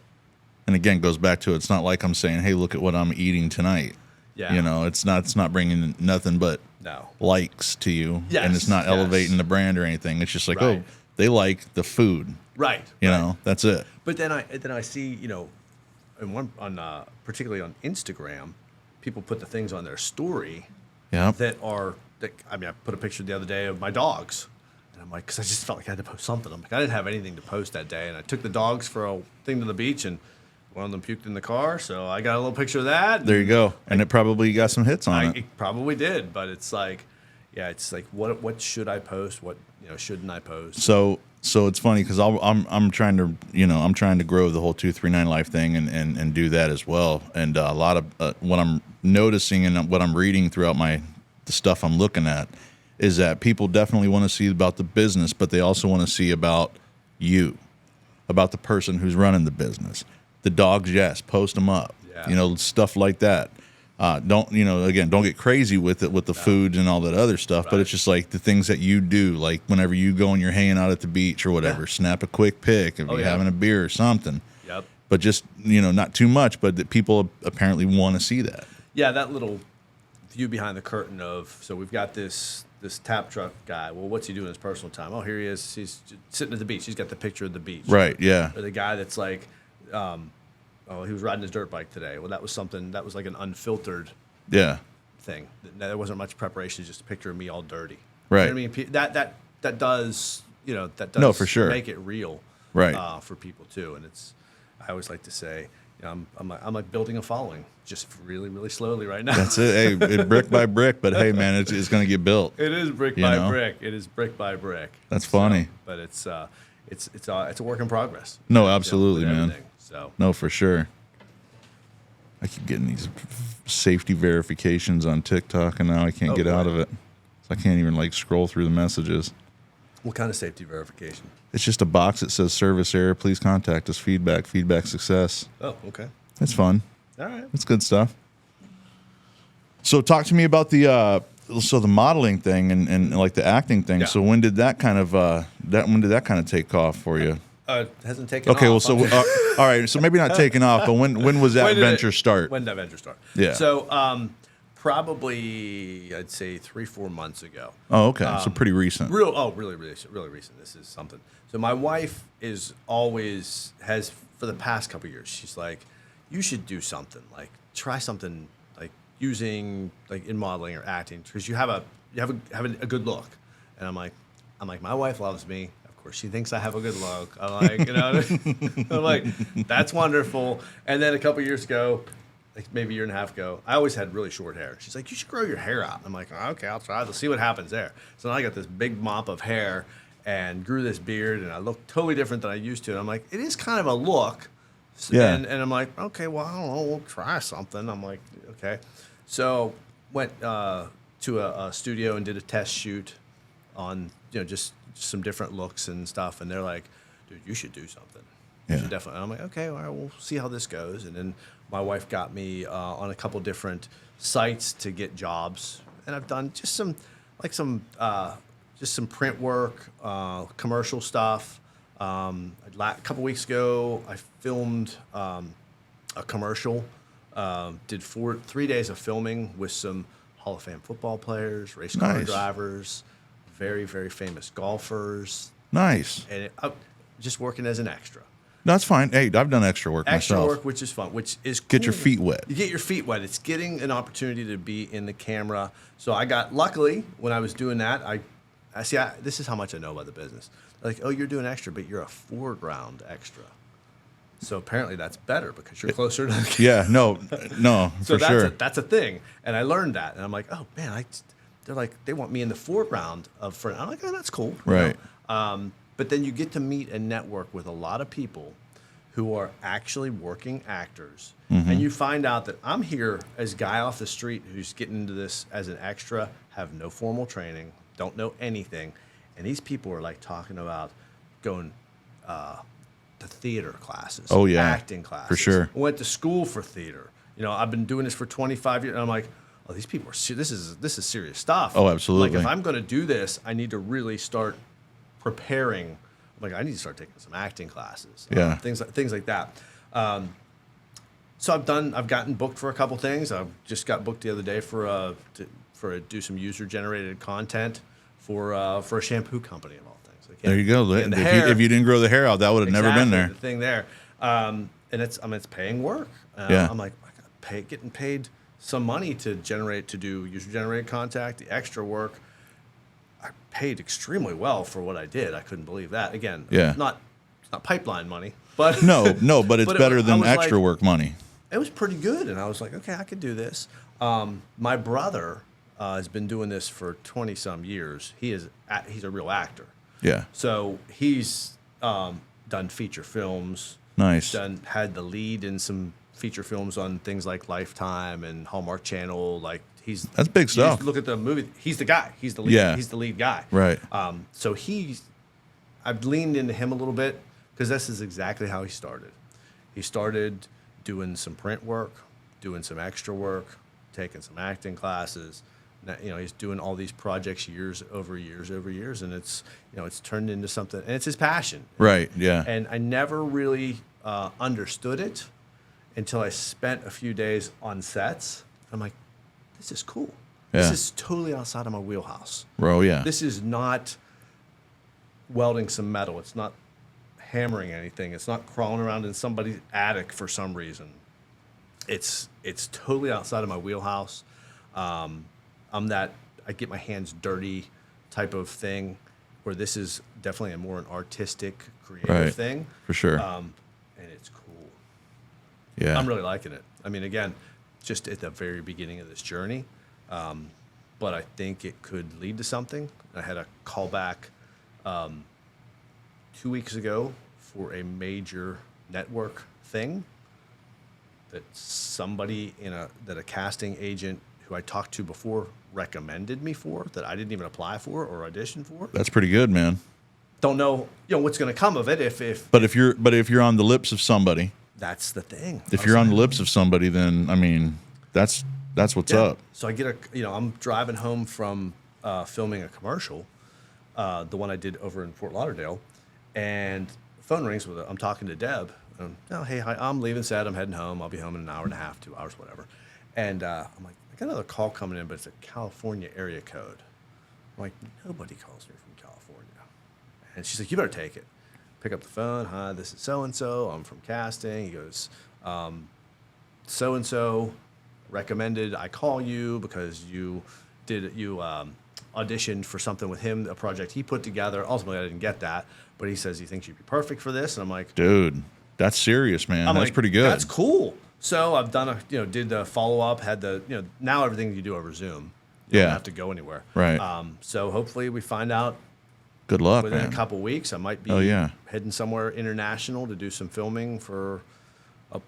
And again, it goes back to, it's not like I'm saying, hey, look at what I'm eating tonight. Yeah. It's not bringing nothing but likes to you. Yes. And it's not elevating the brand or anything. It's just like, oh, they like the food. Right. You know, that's it. But then I see, particularly on Instagram, people put the things on their story that I put a picture the other day of my dogs. And I'm like, because I just felt like I had to post something. I'm like, I didn't have anything to post that day. And I took the dogs for a thing to the beach, and one of them puked in the car. So I got a little picture of that. There you go. And it probably got some hits on it. It probably did. But it's like, yeah, it's like what should I post? What shouldn't I post? So it's funny because I'm trying to grow the whole 239 life thing and do that as well. And a lot of what I'm noticing and what I'm reading throughout the stuff I'm looking at is that people definitely want to see about the business, but they also want to see about you, about the person who's running the business. The dogs, yes, post them up. Yeah. Stuff like that. Don't get crazy with it with the foods and all that other stuff, but it's just like the things that you do, like whenever you go and you're hanging out at the beach or whatever, snap a quick pic if you're having a beer or something. Yep. But just, not too much, but that people apparently want to see that. Yeah, that little view behind the curtain so we've got this tap truck guy. Well, what's he doing in his personal time? Oh, here he is. He's sitting at the beach. He's got the picture of the beach. Right, yeah. Or the guy that's like, he was riding his dirt bike today. Well, that was like an unfiltered thing. There wasn't much preparation, just a picture of me all dirty. Right. You know what I mean? That does, No, for sure. make it real. Right. For people too. And I always like to say, I'm like building a following, just really, really slowly right now. That's it. Hey, brick by brick, but hey, man, it's going to get built. It is brick by brick. It is brick by brick. That's funny. But it's a work in progress. No, absolutely, man. So no, for sure. I keep getting these safety verifications on TikTok, and now I can't get out of it. So I can't even scroll through the messages. What kind of safety verification? It's just a box that says service error. Please contact us. Feedback success. Oh, okay. It's fun. All right. It's good stuff. So talk to me about the modeling thing and like the acting thing. Yeah. So when did that kind of take off for you? It hasn't taken off. Okay, well, so all right, so maybe not taking off, but when was that venture start? When did that venture start? Yeah. So probably I'd say 3-4 months ago. Oh, okay, so pretty recent. Really recent. This is something. So my wife has for the past couple of years. She's like, you should do something, like try something like using like in modeling or acting because you have a good look. And I'm like, my wife loves me. Of course, she thinks I have a good look. I'm like, that's wonderful. And then a couple years ago, like maybe a year and a half ago, I always had really short hair. She's like, you should grow your hair out. I'm like, okay, I'll try. Let's see what happens there. So now I got this big mop of hair and grew this beard, and I look totally different than I used to. And I'm like, it is kind of a look. Yeah. And I'm like, okay, well, I don't know, we'll try something. I'm like, okay. So went to a studio and did a test shoot on, just some different looks and stuff. And they're like, dude, you should do something. You should definitely. And I'm like, okay, all right, we'll see how this goes. And then my wife got me on a couple different sites to get jobs. And I've done just some print work, commercial stuff. A couple weeks ago, I filmed a commercial. Did 3 days of filming with some Hall of Fame football players, race car drivers, very, very famous golfers. Nice. And just working as an extra. No, that's fine. Hey, I've done extra work myself. Extra work, which is fun, which is cool. Get your feet wet. You get your feet wet. It's getting an opportunity to be in the camera. So luckily, when I was doing that, this is how much I know about the business. Like, oh, you're doing extra, but you're a foreground extra. So apparently that's better because you're closer to the camera. Yeah, no, so for sure. That's a thing. And I learned that. And I'm like, oh, man, they're like, they want me in the foreground of front. I'm like, oh, that's cool. Right. But then you get to meet and network with a lot of people who are actually working actors. Mm-hmm. And you find out that I'm here as a guy off the street who's getting into this as an extra, have no formal training, don't know anything. And these people are like talking about going to theater classes, acting classes. For sure. I went to school for theater. I've been doing this for 25 years. And I'm like, oh, these people are this is serious stuff. Oh, absolutely. Like if I'm going to do this, I need to really start preparing. Like I need to start taking some acting classes. Yeah. Things like that. So I've gotten booked for a couple things. I just got booked the other day to do some user generated content for a shampoo company of all things. Like, there you go. If you didn't grow the hair out, that would have never been there. The thing there, and it's paying work. Yeah. I'm like, I got getting paid some money to do user generated content, the extra work. I paid extremely well for what I did. I couldn't believe that. Again, it's not pipeline money, but no, but it's better than extra work money. It was pretty good, and I was like, okay, I could do this. My brother has been doing this for 20 some years. He's a real actor. Yeah. So he's done feature films. Nice. Had the lead in some feature films on things like Lifetime and Hallmark Channel. Like that's big stuff. Look at the movie. He's the guy. He's the lead. Yeah. He's the lead guy. Right. So I've leaned into him a little bit because this is exactly how he started. He started doing some print work, doing some extra work, taking some acting classes. Now, he's doing all these projects years over years, and it's turned into something, and it's his passion. Right. Yeah. And I never really understood it until I spent a few days on sets. I'm like, this is cool. Yeah. This is totally outside of my wheelhouse. Bro, yeah. This is not welding some metal. It's not hammering anything. It's not crawling around in somebody's attic for some reason. It's totally outside of my wheelhouse. I'm that I get my hands dirty type of thing, where this is definitely an artistic, creative thing. For sure. And it's cool. Yeah. I'm really liking it. I mean, again, just at the very beginning of this journey, but I think it could lead to something. I had a callback 2 weeks ago for a major network thing that somebody that a casting agent who I talked to before recommended me for, that I didn't even apply for or audition for. That's pretty good, man. Don't know, what's going to come of it But if you're on the lips of somebody, that's the thing. if you're on the lips of somebody, then I mean, that's what's up. So I get I'm driving home from filming a commercial, the one I did over in Fort Lauderdale, and the phone rings I'm talking to Deb. Hey, hi, I'm leaving set. I'm heading home. I'll be home in an hour and a half, 2 hours, whatever. And I'm like, I got another call coming in, but it's a California area code. I'm like, nobody calls me from California. And she's like, you better take it. Pick up the phone. Hi, this is so-and-so. I'm from casting. He goes, so-and-so recommended I call you because you auditioned for something with him, a project he put together. Ultimately, I didn't get that, but he says he thinks you'd be perfect for this. And I'm like, dude, that's serious, man. That's like, pretty good. That's cool. So I've done did the follow-up, had the, now everything you do over Zoom. You don't have to go anywhere. Right. So hopefully we find out good luck, within man. a couple weeks. I might be heading somewhere international to do some filming for a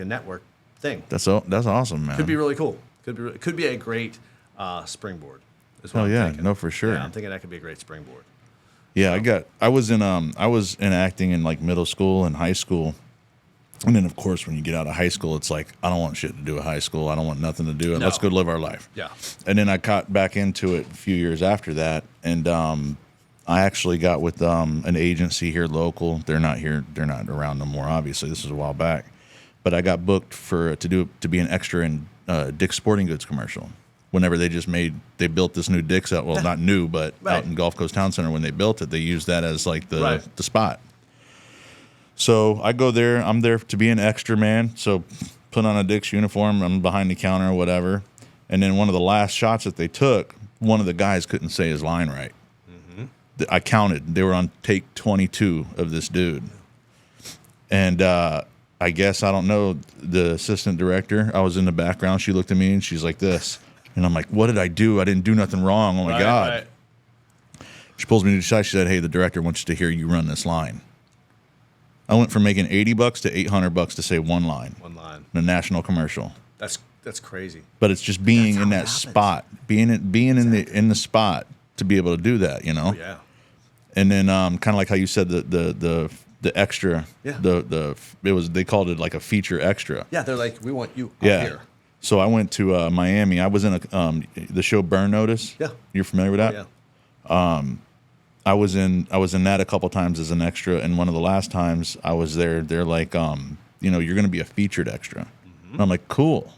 network thing. That's awesome, man. Could be really cool. Could be a great springboard. Is what Oh I'm yeah, thinking. no, for sure. Yeah, I'm thinking that could be a great springboard. Yeah, I was in acting in like middle school and high school. And then of course when you get out of high school, it's like, I don't want shit to do with high school. I don't want nothing to do with it. No. Let's go live our life. Yeah. And then I got back into it a few years after that, and I actually got with an agency here local. They're not here, they're not around no more, obviously. This was a while back. But I got booked to be an extra in Dick's Sporting Goods commercial. Whenever they built this new Dick's out, well, not new, but out in Gulf Coast Town Center, when they built it, they used that as like the spot. So I go there, I'm there to be an extra, man. So put on a Dick's uniform, I'm behind the counter or whatever. And then one of the last shots that they took, one of the guys couldn't say his line right. Mm-hmm. I counted. They were on take 22 of this dude. And I guess, I don't know, the assistant director, I was in the background, she looked at me and she's like this. And I'm like, what did I do? I didn't do nothing wrong. Oh, my God. Right. She pulls me to the side. She said, hey, the director wants you to hear you run this line. I went from making $80 to $800 to say one line. One line. In a national commercial. That's crazy. But it's just being in that spot, being in the spot to be able to do that, Oh, yeah. And then kind of like how you said the extra, they called it like a feature extra. Yeah, they're like, we want you up here. So I went to Miami. I was in the show Burn Notice. Yeah. You're familiar with that? Yeah. I was in that a couple times as an extra, and one of the last times I was there, they're like, you're going to be a featured extra. Mm-hmm. And I'm like, cool.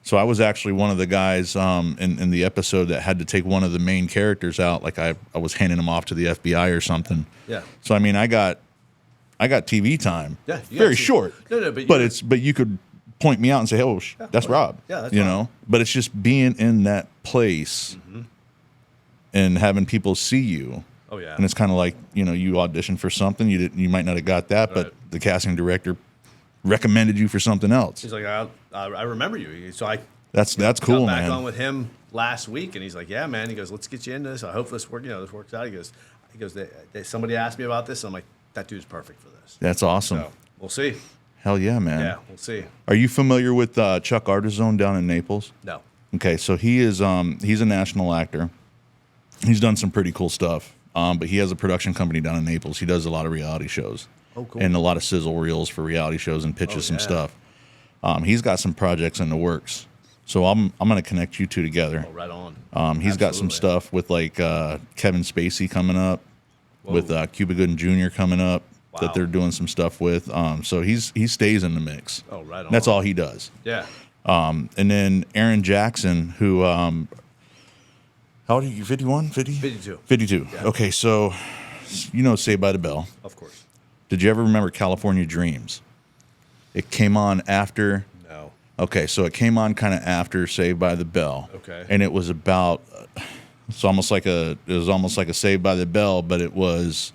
So I was actually one of the guys in the episode that had to take one of the main characters out. Like I was handing him off to the FBI or something. Yeah. So I mean, I got TV time. Yeah. Very short. No, but you could point me out and say, "Oh, that's Rob." Yeah, that's you Rob. know. But it's just being in that place and having people see you. Oh yeah. And it's kind of like, you auditioned for something, you might not have got that, but the casting director recommended you for something else. He's like, I remember you. So That's got cool, back man. on with him last week, and he's like, "Yeah, man." He goes, "Let's get you into this. I hope this works out." He goes, Somebody asked me about this, and I'm like, "That dude's perfect for this." That's awesome. So we'll see. Hell yeah, man. Yeah, we'll see. Are you familiar with Chuck Artizone down in Naples? No. Okay, so he's a national actor. He's done some pretty cool stuff. But he has a production company down in Naples. He does a lot of reality shows. Oh, cool. And a lot of sizzle reels for reality shows and pitches some stuff. He's got some projects in the works. So I'm going to connect you two together. Oh, right on. He's got some stuff with like Kevin Spacey coming up, with Cuba Gooding Jr. coming up that they're doing some stuff with. So he stays in the mix. Oh, right on. That's all he does. Yeah. And then Aaron Jackson, who how old are you? 51? 50? 52. 52. Yeah. Okay, so Saved by the Bell. Of course. Did you ever remember California Dreams? It came on after. No. Okay, so it came on kind of after Saved by the Bell. Okay. And it was about. It was almost like a Saved by the Bell, but it was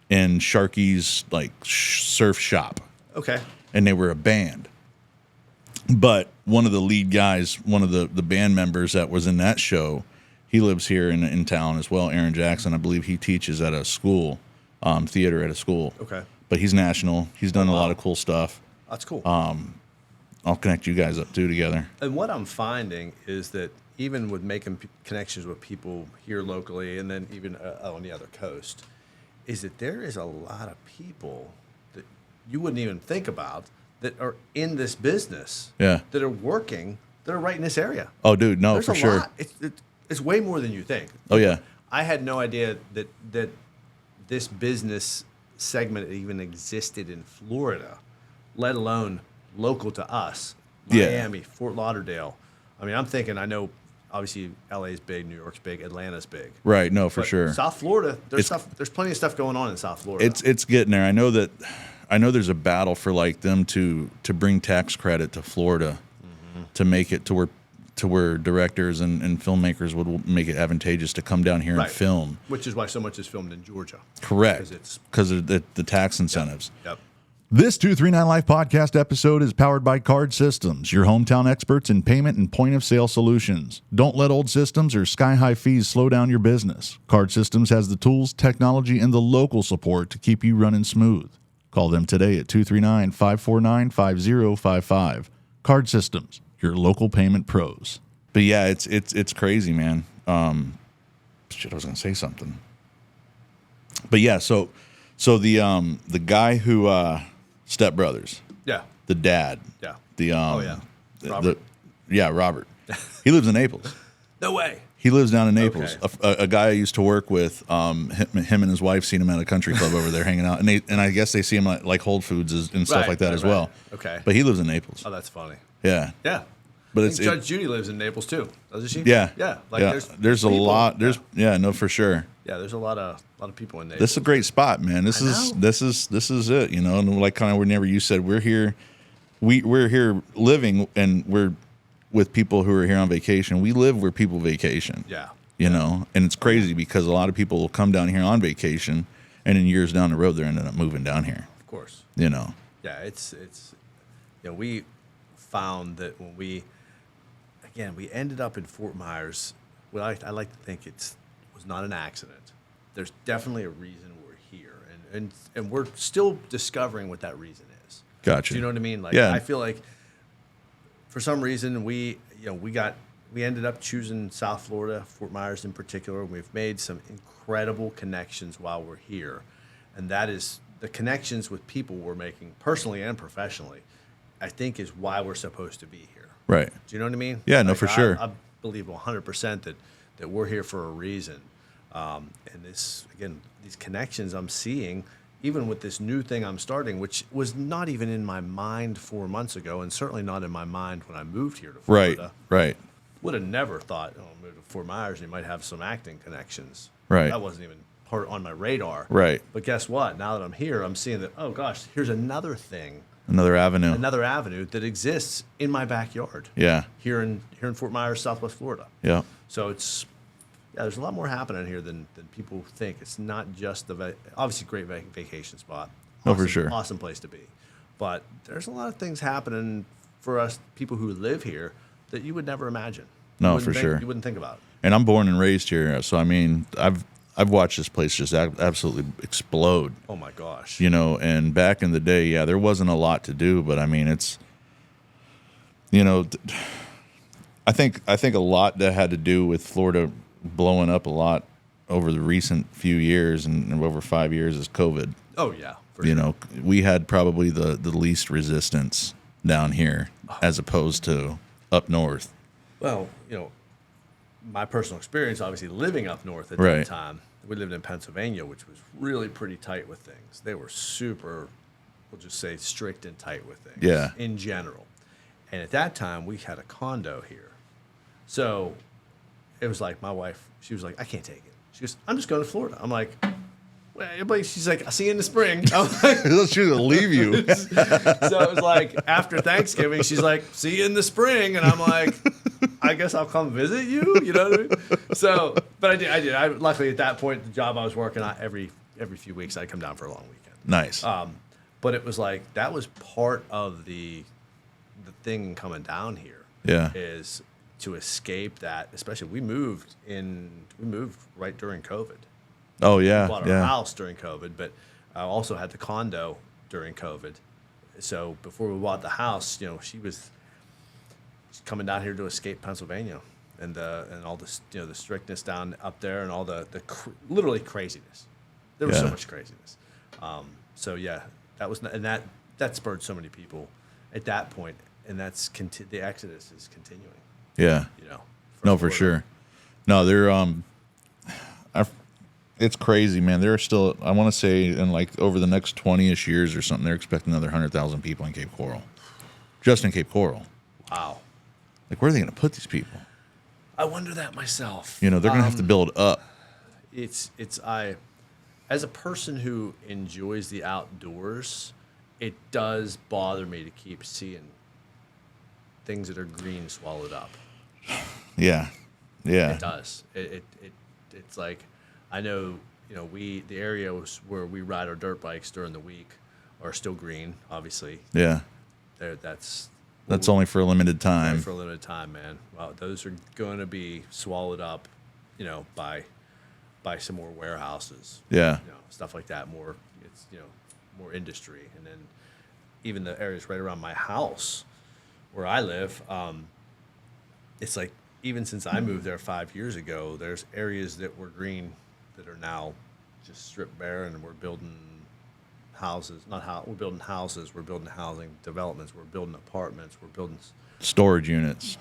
in Sharky's like surf shop. Okay. And they were a band. But one of the lead guys, one of the band members that was in that show, he lives here in town as well. Aaron Jackson, I believe he teaches at a school, theater at a school. Okay. But he's national. He's done a lot of cool stuff. That's cool. I'll connect you guys up too together. And what I'm finding is that even with making connections with people here locally and then even on the other coast, is that there is a lot of people that you wouldn't even think about that are in this business. Yeah. That are working, that are right in this area. Oh, dude, no, There's for a sure. lot. It's way more than you think. Oh, yeah. I had no idea that this business segment even existed in Florida, let alone local to us. Miami, Yeah. Fort Lauderdale. I mean, I'm thinking, I know obviously LA's big, New York's big, Atlanta's big. Right, no, for But sure. South Florida, there's plenty of stuff going on in South Florida. It's getting there. I know there's a battle for like them to bring tax credit to Florida to make it to where directors and filmmakers would make it advantageous to come down here and film. Which is why so much is filmed in Georgia. Correct. Because of the tax incentives. Yep. This 239 Life podcast episode is powered by Card Systems, your hometown experts in payment and point of sale solutions. Don't let old systems or sky-high fees slow down your business. Card Systems has the tools, technology, and the local support to keep you running smooth. Call them today at 239-549-5055. Card Systems, your local payment pros. But yeah, it's crazy, man. Shit, I was gonna say something. But yeah, so the guy who Step Brothers, Yeah. the dad, Yeah. Robert. Robert. He lives in Naples. No way. He lives down in Naples. Okay. A guy I used to work with, him and his wife seen him at a country club over there hanging out, and I guess they see him like Whole Foods and stuff like that as well. Okay. But he lives in Naples. Oh, that's funny. Yeah. Yeah. But I think Judge Judy lives in Naples too, doesn't she? Yeah. Yeah. Like yeah. There's a people. lot. No, for sure. Yeah, there's a lot of people in Naples. This is a great spot, man. This is it. You know, and like kind of whenever you said we're here, we're here living, and we're with people who are here on vacation. We live where people vacation. Yeah. You know, and it's crazy because a lot of people will come down here on vacation, and in years down the road, they're ending up moving down here. Of course. You know. Yeah, it's we found that when we ended up in Fort Myers. Well, I like to think was not an accident. There's definitely a reason we're here, and we're still discovering what that reason is. Gotcha. Do you know what I mean? Like, yeah. I feel like for some reason we ended up choosing South Florida, Fort Myers in particular. We've made some incredible connections while we're here, and that is the connections with people we're making personally and professionally. I think is why we're supposed to be here. Right. Do you know what I mean? Yeah, no, for sure. I believe 100% that we're here for a reason. And these connections I'm seeing, even with this new thing I'm starting, which was not even in my mind 4 months ago, and certainly not in my mind when I moved here to Florida. Right. Would have never thought, move to Fort Myers, and you might have some acting connections. Right. That wasn't even part on my radar. Right. But guess what? Now that I'm here, I'm seeing that, oh gosh, here's another thing. Another avenue that exists in my backyard. Yeah. Here in Fort Myers, Southwest Florida. Yeah. So there's a lot more happening here than people think. It's not just obviously great vacation spot. Oh, for sure. Awesome place to be. But there's a lot of things happening for us people who live here that you would never imagine. No, for sure. You wouldn't think about it. And I'm born and raised here, so I mean, I've watched this place just absolutely explode. Oh my gosh. You know, and back in the day, yeah, there wasn't a lot to do, but I mean, it's, you know, I think a lot that had to do with Florida blowing up a lot over the recent few years and over 5 years is COVID. Oh yeah. You know, we had probably the least resistance down here as opposed to up north. Well, you know, my personal experience, obviously living up north at Right. that time, we lived in Pennsylvania, which was really pretty tight with things. They were super, we'll just say, strict and tight with things. Yeah. In general. And at that time, we had a condo here. So it was like my wife, she was like, I can't take it. She goes, I'm just going to Florida. I'm like, well, she's like, I'll see you in the spring. I'm like, She was gonna leave you. so it was like after Thanksgiving, she's like, see you in the spring. And I'm like, I guess I'll come visit you. You know what I mean? So, but I did. I luckily at that point, the job I was working on, every few weeks, I'd come down for a long weekend. Nice. But it was like, that was part of the thing coming down here. Yeah. Is to escape that, especially we moved right during COVID. Oh yeah. We bought our house during COVID, but I also had the condo during COVID. So before we bought the house, you know, she was coming down here to escape Pennsylvania and all this, you know, the strictness down up there and all the literally craziness. There was so much craziness. So yeah, that was, and that spurred so many people at that point, and that's the exodus is continuing. Yeah. You know. No, for sure. No, they're it's crazy, man. There are still, I want to say, in like over the next 20-ish years or something, they're expecting another 100,000 people in Cape Coral, just in Cape Coral. Wow. Like, where are they going to put these people? I wonder that myself. You know, they're going to have to build up. As a person who enjoys the outdoors, it does bother me to keep seeing things that are green swallowed up. Yeah. Yeah. It does. It's like, I know, you know, the areas where we ride our dirt bikes during the week are still green, obviously. Yeah. That's only for a limited time. only for a limited time, man. Well, those are going to be swallowed up, you know, by some more warehouses. Yeah. You know, stuff like that. More industry, and then even the areas right around my house where I live, it's like, even since I moved there 5 years ago, there's areas that were green that are now just stripped bare, and we're building houses. We're building houses. We're building housing developments. We're building apartments. We're building storage units.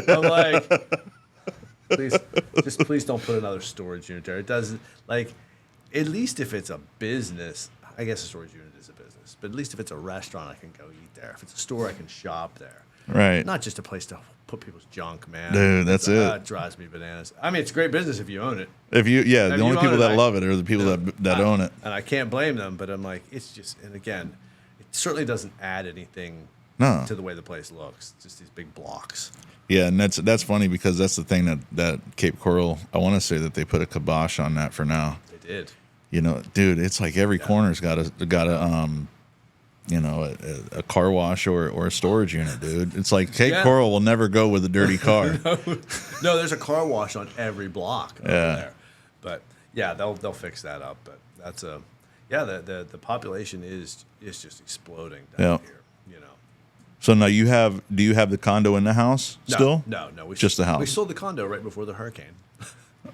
I'm like, please don't put another storage unit there. It doesn't, like, at least if it's a business, I guess a storage unit is a business, but at least if it's a restaurant, I can go eat there. If it's a store, I can shop there. Right. Not just a place to put people's junk, man. Dude, that's it. It drives me bananas. I mean, it's a great business if you own it. The only people that love it are the people that own it. And I can't blame them, but I'm like, it's just, and again, it certainly doesn't add anything to the way the place looks. Just these big blocks. Yeah, and that's funny because that's the thing that Cape Coral, I want to say that they put a kibosh on that for now. They did. You know, dude, it's like every corner's got a you know, a car wash or a storage unit, dude. It's like Cape Coral will never go with a dirty car. No, there's a car wash on every block over there. But yeah, they'll fix that up. But that's the population is just exploding down here. You know. So now do you have the condo in the house still? No. Just the house. We sold the condo right before the hurricane.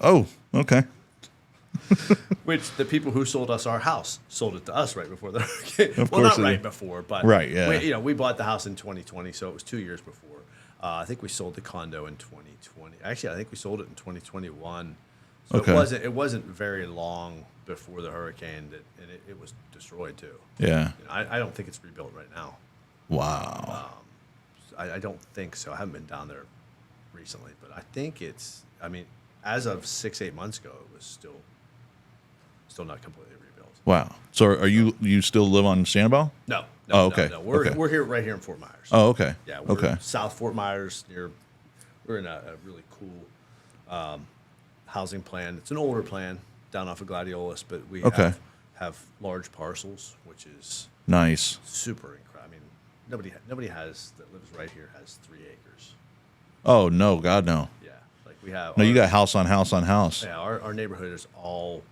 Oh, okay. Which the people who sold us our house sold it to us right before the hurricane. Of well, course not right before, but right, yeah. we bought the house in 2020, so it was 2 years before. I think we sold the condo in 2020. Actually, I think we sold it in 2021. So it wasn't very long before the hurricane and it was destroyed too. Yeah. You know, I don't think it's rebuilt right now. Wow. I don't think so. I haven't been down there recently, but I think as of 6-8 months ago, it was still not completely rebuilt. Wow. So are you still live on Sanibel? No. Oh, okay. No. We're here right here in Fort Myers. Oh, okay. Yeah. We're South Fort Myers. We're in a really cool housing plan. It's an older plan down off of Gladiolus, but we have large parcels, which is nice. super incredible. I mean, nobody has that lives right here has 3 acres. Oh no, God no. Yeah, like we have. No, you got house on house on house. Yeah, our neighborhood is all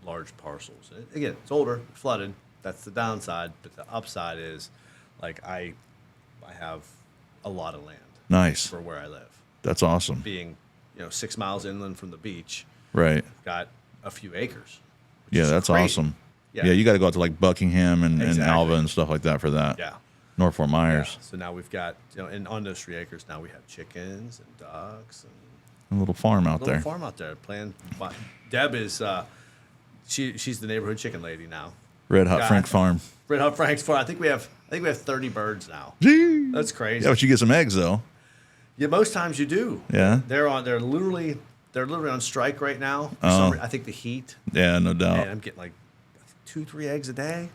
large parcels. And again, it's older, flooded. That's the downside, but the upside is, like I have a lot of land. Nice. For where I live. That's awesome. Being, 6 miles inland from the beach, Right. got a few acres. Yeah, that's crazy. awesome. Yeah. Yeah, you got to go out to like Buckingham and Exactly. Alva and stuff like that for that. Yeah. North Fort Myers. Yeah. So now we've got, and on those 3 acres, now we have chickens and ducks and A little farm out a there. little farm out there. Deb is, she's the neighborhood chicken lady now. Red Hot God. Frank Farm. Red Hot Frank's farm. I think we have 30 birds now. Gee. That's crazy. Yeah, but you get some eggs though. Yeah, most times you do. Yeah. They're literally on strike right now. Oh. I think the heat. Yeah, no doubt. And I'm getting like 2-3 eggs a day.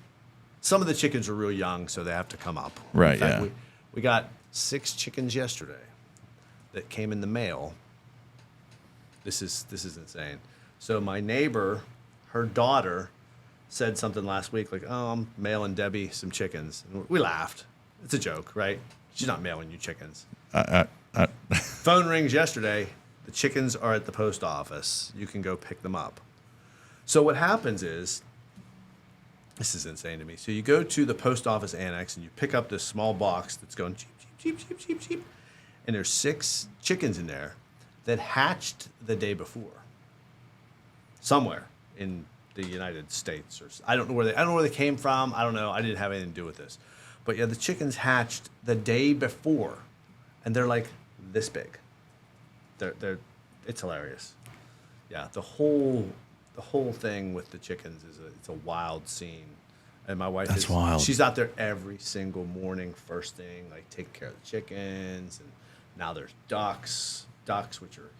Some of the chickens are real young, so they have to come up. Right, In fact, yeah. We got 6 chickens yesterday that came in the mail. This is insane. So my neighbor, her daughter, said something last week like, "Oh, I'm mailing Debbie some chickens." And we laughed. It's a joke, right? She's not mailing you chickens. Phone rings yesterday. The chickens are at the post office. You can go pick them up. So what happens is, this is insane to me. So you go to the post office annex and you pick up this small box that's going cheep, cheep, cheep, cheep, cheep, cheep. And there's 6 chickens in there that hatched the day before. Somewhere in the United States, or I don't know where they came from. I don't know. I didn't have anything to do with this. But yeah, the chickens hatched the day before, and they're like this big. It's hilarious. Yeah, the whole thing with the chickens it's a wild scene. And my wife That's wild. She's out there every single morning, first thing, like taking care of the chickens. And now there's ducks, which are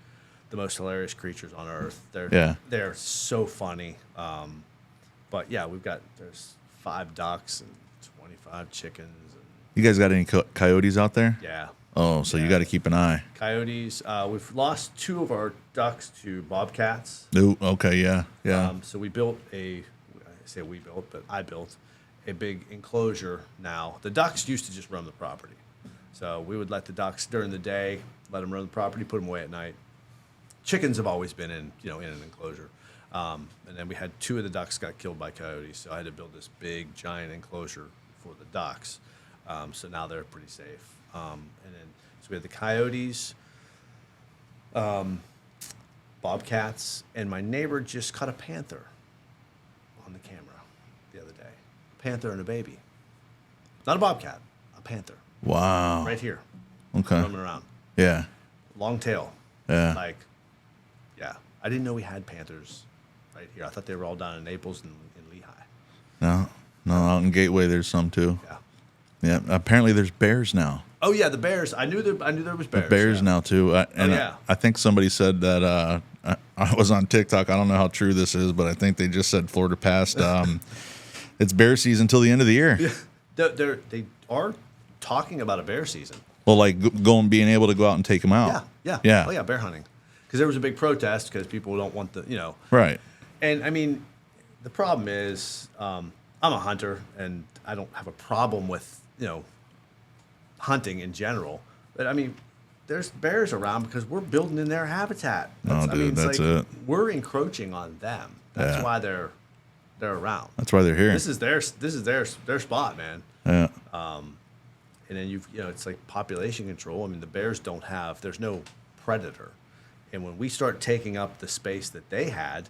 the most hilarious creatures on earth. They're so funny. But yeah, there's 5 ducks and 25 chickens. And You guys got any coyotes out there? yeah. Oh, so you got to keep an eye. Coyotes. We've lost 2 of our ducks to bobcats. Ooh, okay, yeah. So we built I built a big enclosure now. The ducks used to just roam the property. So we would let the ducks during the day, let them roam the property, put them away at night. Chickens have always been in an enclosure. And then we had 2 of the ducks got killed by coyotes. So I had to build this big, giant enclosure for the ducks. So now they're pretty safe. So we had the coyotes, bobcats, and my neighbor just caught a panther on the camera the other day. A panther and a baby. Not a bobcat, a panther. Wow. Right here. Okay. Roaming around. Yeah. Long tail. Yeah. Yeah. I didn't know we had panthers right here. I thought they were all down in Naples and in Lehigh. No, out in Gateway there's some too. Yeah. Yeah. Apparently there's bears now. Oh yeah, the bears. I knew there was bears. Bears yeah. now too. I think somebody said that I was on TikTok. I don't know how true this is, but I think they just said Florida passed. It's bear season till the end of the year. Yeah. They are talking about a bear season. Well, like being able to go out and take them out. Yeah. Oh yeah, bear hunting. Because there was a big protest because people don't want Right. And I mean, the problem is, I'm a hunter and I don't have a problem with hunting in general. But I mean, there's bears around because we're building in their habitat. That's it. We're encroaching on them. That's why they're around. That's why they're here. This is their spot, man. Yeah. And then it's like population control. I mean, the bears there's no predator. And when we start taking up the space that they had,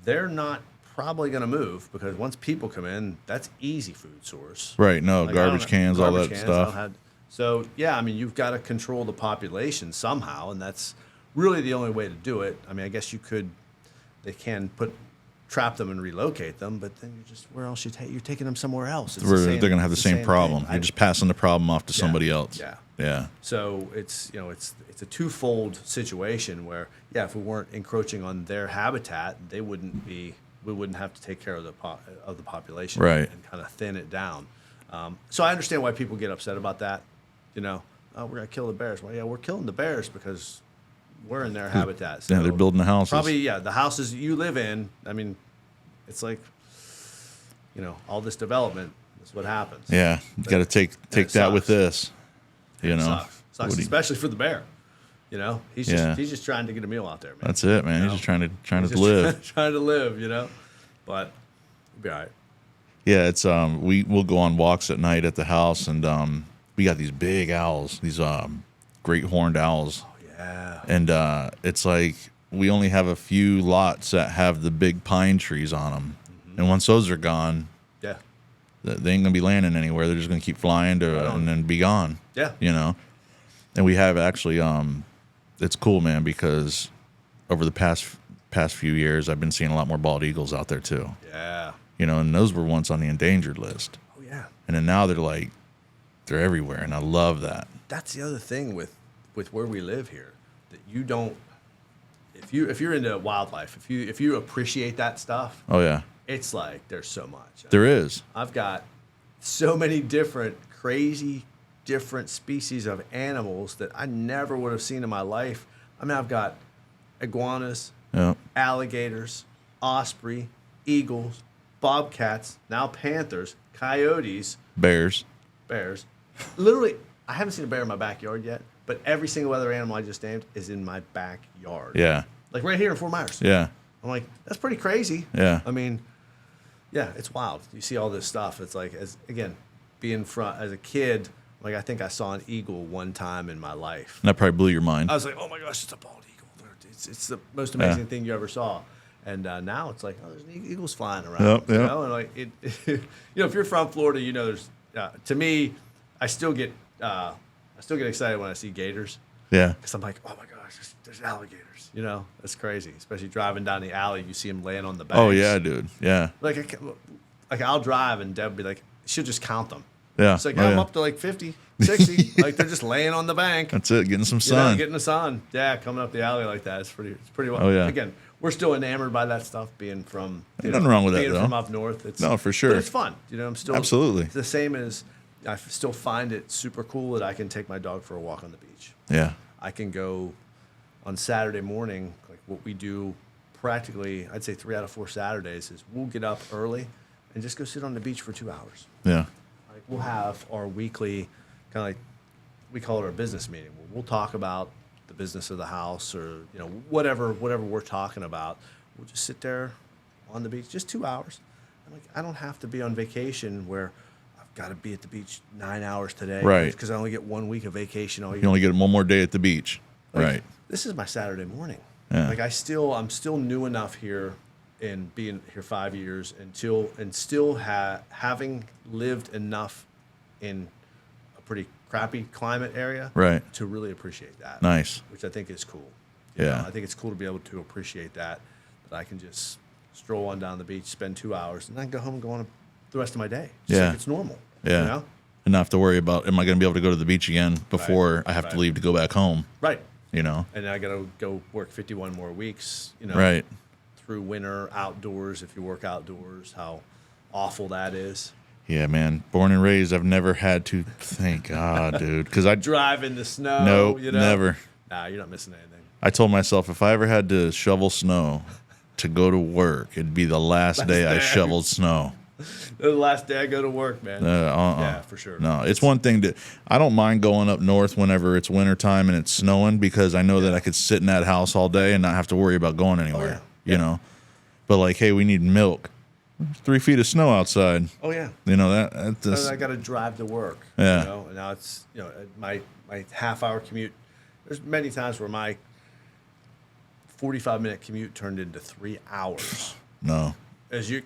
they're not probably going to move because once people come in, that's easy food source. Right. No, Like, garbage cans, all that stuff. So, yeah, I mean, you've got to control the population somehow, and that's really the only way to do it. I mean, I guess they can trap them and relocate them, but then where else you're taking them somewhere else. They're going to have the same problem. thing. You're just passing the problem off to somebody else. Yeah. Yeah. So it's a twofold situation where, if we weren't encroaching on their habitat, we wouldn't have to take care of the population, Right. and kind of thin it down. So I understand why people get upset about that. Oh, we're gonna kill the bears. Well, yeah, we're killing the bears because we're in their habitat. So They're building the houses. probably, the houses you live in. I mean, it's like, all this development. That's what happens. Yeah, you got to take that sucks. with this. You know, Sucks, especially for the bear. You know, he's just trying to get a meal out there, man. That's it, man. You know? He's just trying to live. Trying to live, you know. But we'll be all right. Yeah, it's we'll go on walks at night at the house, and we got these big owls, these great horned owls. Oh yeah. And it's like we only have a few lots that have the big pine trees on them, and once those are gone, yeah, they ain't gonna be landing anywhere. They're just gonna keep flying and then be gone. Yeah, you know. And we have actually, it's cool, man, because over the past few years, I've been seeing a lot more bald eagles out there too. Yeah, you know, and those were once on the endangered list. Oh yeah. And then now they're everywhere, and I love that. That's the other thing with where we live here, that you don't. If you're into wildlife, if you appreciate that stuff, Oh yeah, it's like there's so much. there is. I've got so many crazy different species of animals that I never would have seen in my life. I mean, I've got iguanas, Yeah, alligators, osprey, eagles, bobcats, now panthers, coyotes, bears. Literally, I haven't seen a bear in my backyard yet, but every single other animal I just named is in my backyard. Yeah, Like right here in Fort Myers. yeah, I'm like, that's pretty crazy. Yeah. I mean, yeah, it's wild. You see all this stuff. It's like, as a kid, like I think I saw an eagle one time in my life. and that probably blew your mind. I was like, oh my gosh, it's a bald eagle. It's the most amazing thing you ever saw. And now it's like, oh, there's eagles flying around. Yep, You yep. know, and like you know, if you're from Florida, you know, there's to me, I still get excited when I see gators. Yeah, Because I'm like, oh my gosh, there's alligators. You know, that's crazy. Especially driving down the alley, you see them laying on the banks. oh yeah, dude. Yeah, Like I'll drive and Deb will be like, she'll just count them. yeah. It's like, Oh, I'm yeah. up to like 50, 60. Like they're just laying on the bank. That's it. Getting some You know, sun. getting the sun. Yeah, coming up the alley like that. It's pretty well. Oh, yeah. Again, we're still enamored by that stuff, being from Ain't nothing wrong with that, being though. from up north. It's, No, for sure. But it's fun. You know, I'm still Absolutely. It's the same as I still find it super cool that I can take my dog for a walk on the beach. Yeah, I can go on Saturday morning, like what we do practically, I'd say 3 out of 4 Saturdays is we'll get up early and just go sit on the beach for 2 hours. yeah, Like we'll have our weekly kind of like, we call it our business meeting. We'll talk about the business of the house or, you know, whatever we're talking about. We'll just sit there on the beach, just 2 hours. I'm like, I don't have to be on vacation where I've got to be at the beach 9 hours today. Right. Because I only get 1 week of vacation all year. you only get one more day at the beach. Like, Right. This is my Saturday morning. Yeah. Like I'm still new enough here, in being here 5 years, having lived enough in a pretty crappy climate area, Right. to really appreciate that. Nice. Which I think is cool. Yeah. I think it's cool to be able to appreciate that I can just stroll on down the beach, spend 2 hours, and then go home and go on the rest of my day. Just Yeah. like it's normal. Yeah. You know? And not have to worry about, am I going to be able to go to the beach again before I have to right. leave to go back home? Right. You know? And I got to go work 51 more weeks, you know. Right. Through winter outdoors, if you work outdoors, how awful that is. Yeah, man. Born and raised, I've never had to. Thank God, dude. Because I Drive in the snow. Nope, you know? never. Nah, you're not missing anything. I told myself if I ever had to shovel snow to go to work, it'd be the last day I day. shoveled snow. The last day I go to work, man. Yeah, for sure. No, it's one thing to. I don't mind going up north whenever it's wintertime and it's snowing because I know that I could sit in that house all day and not have to worry about going anywhere. Yeah. You know, but like, hey, we need milk. 3 feet of snow outside. Oh yeah. You know that. I got to drive to work. Yeah. You know, and now it's my half-hour commute. There's many times where my 45-minute commute turned into 3 hours. No.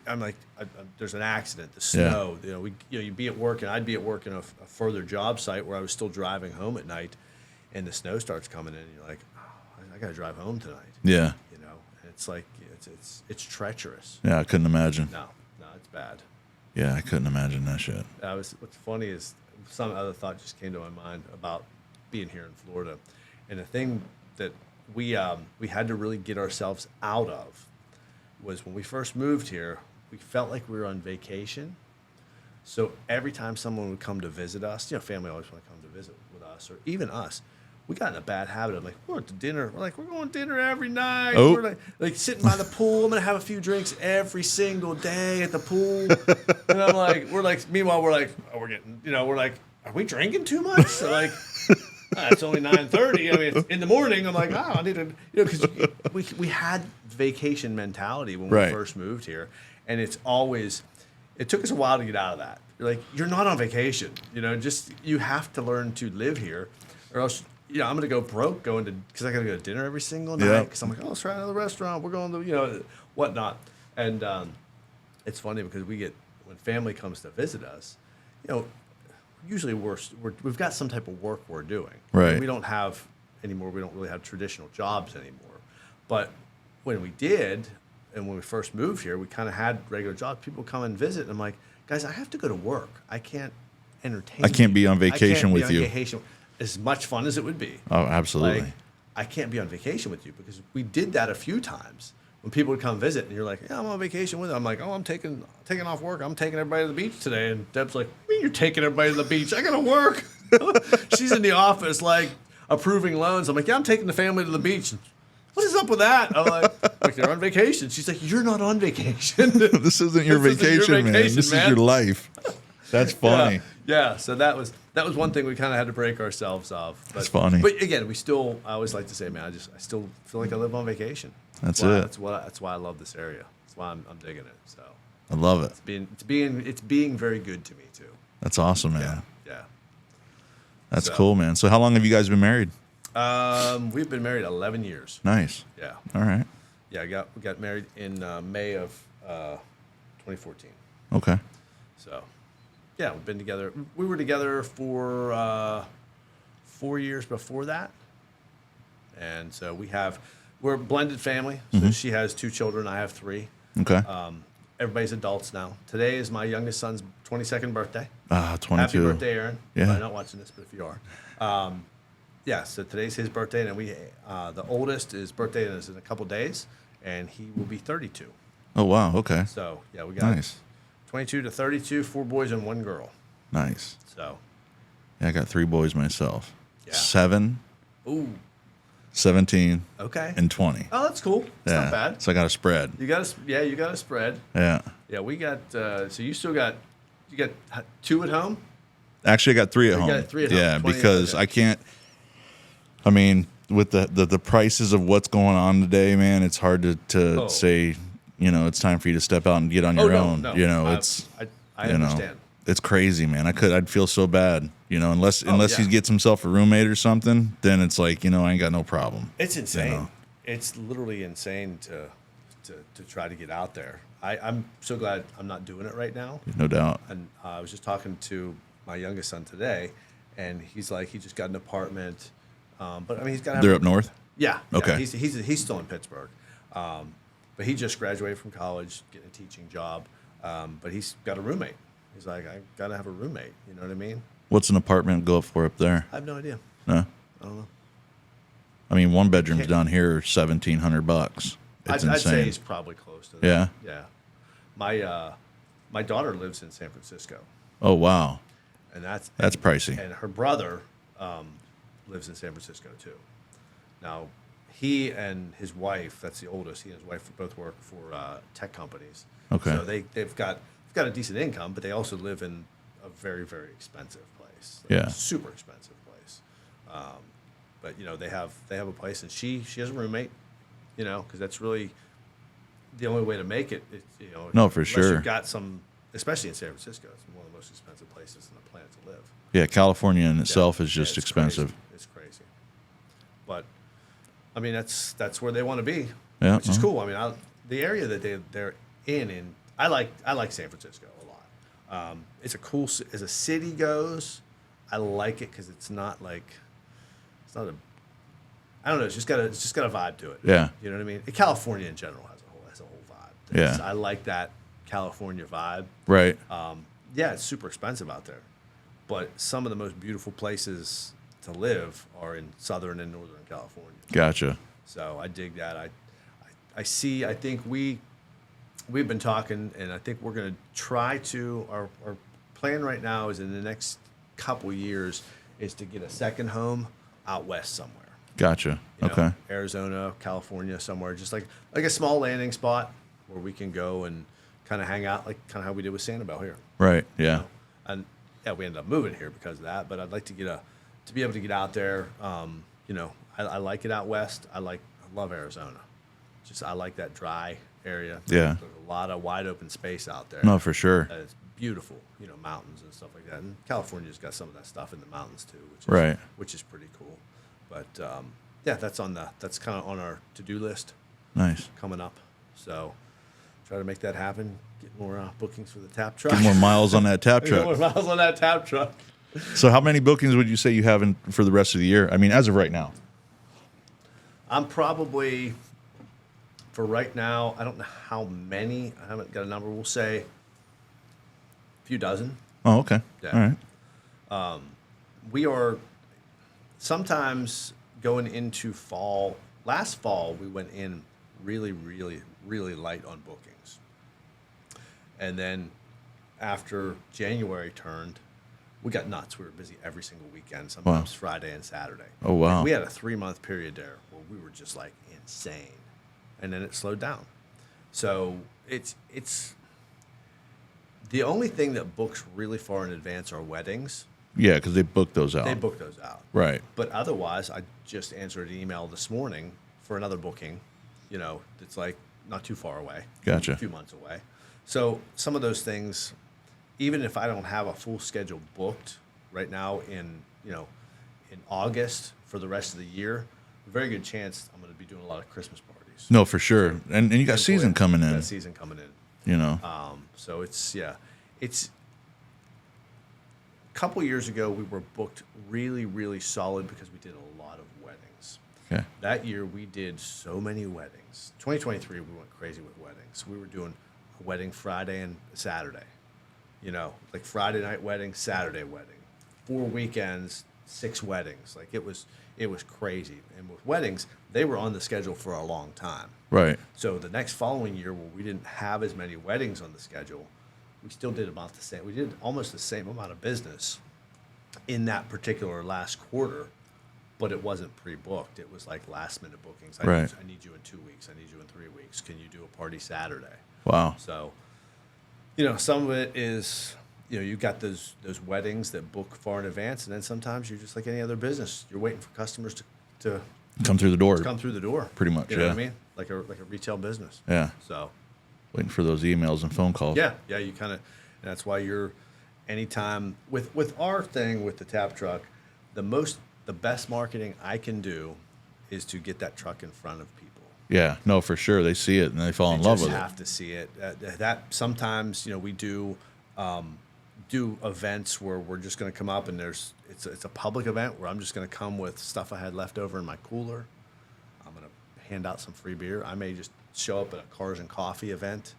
I'm like, there's an accident, the snow. You'd be at work, and I'd be at work in a further job site where I was still driving home at night, and the snow starts coming in, and you're like, oh, I got to drive home tonight. Yeah. You know, and it's like it's treacherous. Yeah, I couldn't imagine. No, it's bad. Yeah, I couldn't imagine that shit. What's funny is some other thought just came to my mind about being here in Florida, and the thing that we had to really get ourselves out of was when we first moved here, we felt like we were on vacation. So every time someone would come to visit us, family always want to come to visit with us, or even us, we got in a bad habit of like, we're at the dinner. We're going to dinner every night. Oh. We're like sitting by the pool. I'm going to have a few drinks every single day at the pool. And I'm like, meanwhile, we're like, oh, we're getting, we're like, are we drinking too much? So like, it's only 9:30. I mean, it's in the morning. I'm like, I need to, because we had vacation mentality when we Right. first moved here. And it took us a while to get out of that. You're like, you're not on vacation. You have to learn to live here, or else, I'm going to go broke because I got to go to dinner every single night. Yeah. Because I'm like, let's try another restaurant. We're going to, whatnot. And it's funny because when family comes to visit us, usually we've got some type of work we're doing. Right. We don't have anymore. We don't really have traditional jobs anymore. But when we did, and when we first moved here, we kind of had regular jobs. People come and visit, and I'm like, guys, I have to go to work. I can't entertain. I can't be on I can't vacation be with on you. Vacation. As much fun as it would be. Oh, absolutely. Like, I can't be on vacation with you, because we did that a few times. When people would come visit, and you're like, yeah, I'm on vacation with them. I'm like, oh, I'm taking off work. I'm taking everybody to the beach today. And Deb's like, what do you mean you're taking everybody to the beach? I got to work. She's in the office, like, approving loans. I'm like, yeah, I'm taking the family to the beach. What is up with that? I'm like, they're on vacation. She's like, you're not on vacation. This isn't your vacation, man. This is your life. That's funny. Yeah. So that was one thing we kind of had to break ourselves of. But, That's funny. But again, I always like to say, man, I still feel like I live on vacation. That's it. That's why I love this area. That's why I'm digging it. So I love it. it's being very good to me too. That's awesome, man. Yeah. That's cool, man. So how long have you guys been married? We've been married 11 years. Nice. Yeah. All right. Yeah, we got married in May of 2014. Okay. So, yeah, we've been together. We were together for 4 years before that. And so we're a blended family. So she has 2 children. I have 3. Okay. Everybody's adults now. Today is my youngest son's 22nd birthday. 22. Happy birthday, Aaron. Yeah. I'm not watching this, but if you are. Yeah, so today's his birthday, and the oldest, his birthday is in a couple days, and he will be 32. Oh, wow. Okay. So, yeah, we got Nice. 22 to 32, 4 boys and 1 girl. Nice. So, Yeah, I got 3 boys myself. Yeah. 7, ooh, 17, okay. and 20. Oh, that's cool. That's Yeah. not bad. So I got a spread. You got a spread. Yeah. Yeah, we got, so you got 2 at home? Actually, I got 3 at home. got 3 at home. Yeah, 20 because okay. I can't. I mean, with the prices of what's going on today, man, it's hard to say, it's time for you to step out and get on your own. No. It's I understand. It's crazy, man. I'd feel so bad, unless yeah. he gets himself a roommate or something, then it's like, I ain't got no problem. It's insane. It's literally insane to try to get out there. I'm so glad I'm not doing it right now. No doubt. And I was just talking to my youngest son today, and he's like, he just got an apartment. But I mean, he's got to have. They're up north? Yeah. Okay. Yeah, he's still in Pittsburgh. But he just graduated from college, getting a teaching job. But he's got a roommate. He's like, I got to have a roommate. You know what I mean? What's an apartment go up for up there? I have no idea. No? I don't know. I mean, 1 bedroom's down here are $1,700. It's I'd say insane. he's probably close to that. Yeah? Yeah. My daughter lives in San Francisco. Oh, wow. And that's pricey. And her brother lives in San Francisco too. Now, he and his wife, that's the oldest, he and his wife both work for tech companies. Okay. So they've got a decent income, but they also live in a very, very expensive place. Yeah. Super expensive place. But they have a place, and she has a roommate. Because that's really the only way to make it. No, for unless sure. You've got some, especially in San Francisco, it's one of the most expensive places on the planet to live. Yeah, California in itself is just it's expensive. Crazy. It's crazy. But I mean, that's where they want to be, Yeah, which is cool. I mean, the area that they're in I like San Francisco a lot. It's a cool as a city goes. I like it because it's not a. I don't know. It's just got a vibe to it. Yeah. You know what I mean? California in general has a whole vibe. Yeah. I like that California vibe. Right. Yeah, it's super expensive out there, but some of the most beautiful places to live are in Southern and Northern California. Gotcha. So I dig that. I see. I think we've been talking, and I think we're going to try to. Our plan right now is in the next couple years is to get a second home out west somewhere. Gotcha. You know, Okay. Arizona, California, somewhere, just like a small landing spot where we can go and kind of hang out, like kind of how we did with Sanibel here. Right. Yeah. You know? And yeah, we ended up moving here because of that. But I'd like to be able to get out there. You know, I like it out west. I love Arizona. Just I like that dry area. Yeah. There's a lot of wide open space out there. No, for sure. It's beautiful, you know, mountains and stuff like that. And California's got some of that stuff in the mountains too, which is pretty cool. But yeah, that's kind of on our to-do list Nice. coming up. So try to make that happen. Get more bookings for the tap truck. Get more miles on that tap Get truck. more miles on that tap truck. So how many bookings would you say you have for the rest of the year? I mean, as of right now. I'm probably, for right now, I don't know how many. I haven't got a number. We'll say a few dozen. Oh, okay. Yeah. All right. We are sometimes going into fall. Last fall, we went in really, really, really light on bookings. And then after January turned, we got nuts. We were busy every single weekend, sometimes Friday and Saturday. Oh, wow. Like we had a 3-month period there where we were just like insane. And then it slowed down. So it's the only thing that books really far in advance are weddings. Yeah, because they book those out. They book those out. Right. But otherwise, I just answered an email this morning for another booking, you know, it's like not too far away. Gotcha. A few months away. So some of those things, even if I don't have a full schedule booked right now in August for the rest of the year, a very good chance I'm going to be doing a lot of Christmas parties. No, for sure. And you got season coming in. Got season coming in. You know. So it's a couple years ago we were booked really, really solid because we did a lot of weddings. Okay. That year we did so many weddings. 2023 we went crazy with weddings. We were doing a wedding Friday and Saturday. You know, like Friday night wedding, Saturday wedding. 4 weekends, 6 weddings. Like it was crazy. And with weddings, they were on the schedule for a long time. Right. So the next following year, where we didn't have as many weddings on the schedule, we still did about the same. We did almost the same amount of business in that particular last quarter, but it wasn't pre-booked. It was like last-minute bookings. I need you in 2 weeks. I need you in 3 weeks. Can you do a party Saturday? Wow. So, you know, some of it is, you know, you got those weddings that book far in advance, and then sometimes you're just like any other business. You're waiting for customers to come through the door. come through the door. Pretty much, You know yeah. what I mean? Like a retail business. Yeah. So. Waiting for those emails and phone calls. Yeah, you kind of, that's why you're, anytime, with our thing with the tap truck, the best marketing I can do is to get that truck in front of people. Yeah, no, for sure. They see it and they fall in love with it. They just have to see it. That sometimes, you know, we do events where we're just going to come up and it's a public event where I'm just going to come with stuff I had left over in my cooler. I'm going to hand out some free beer. I may just show up at a Cars and Coffee event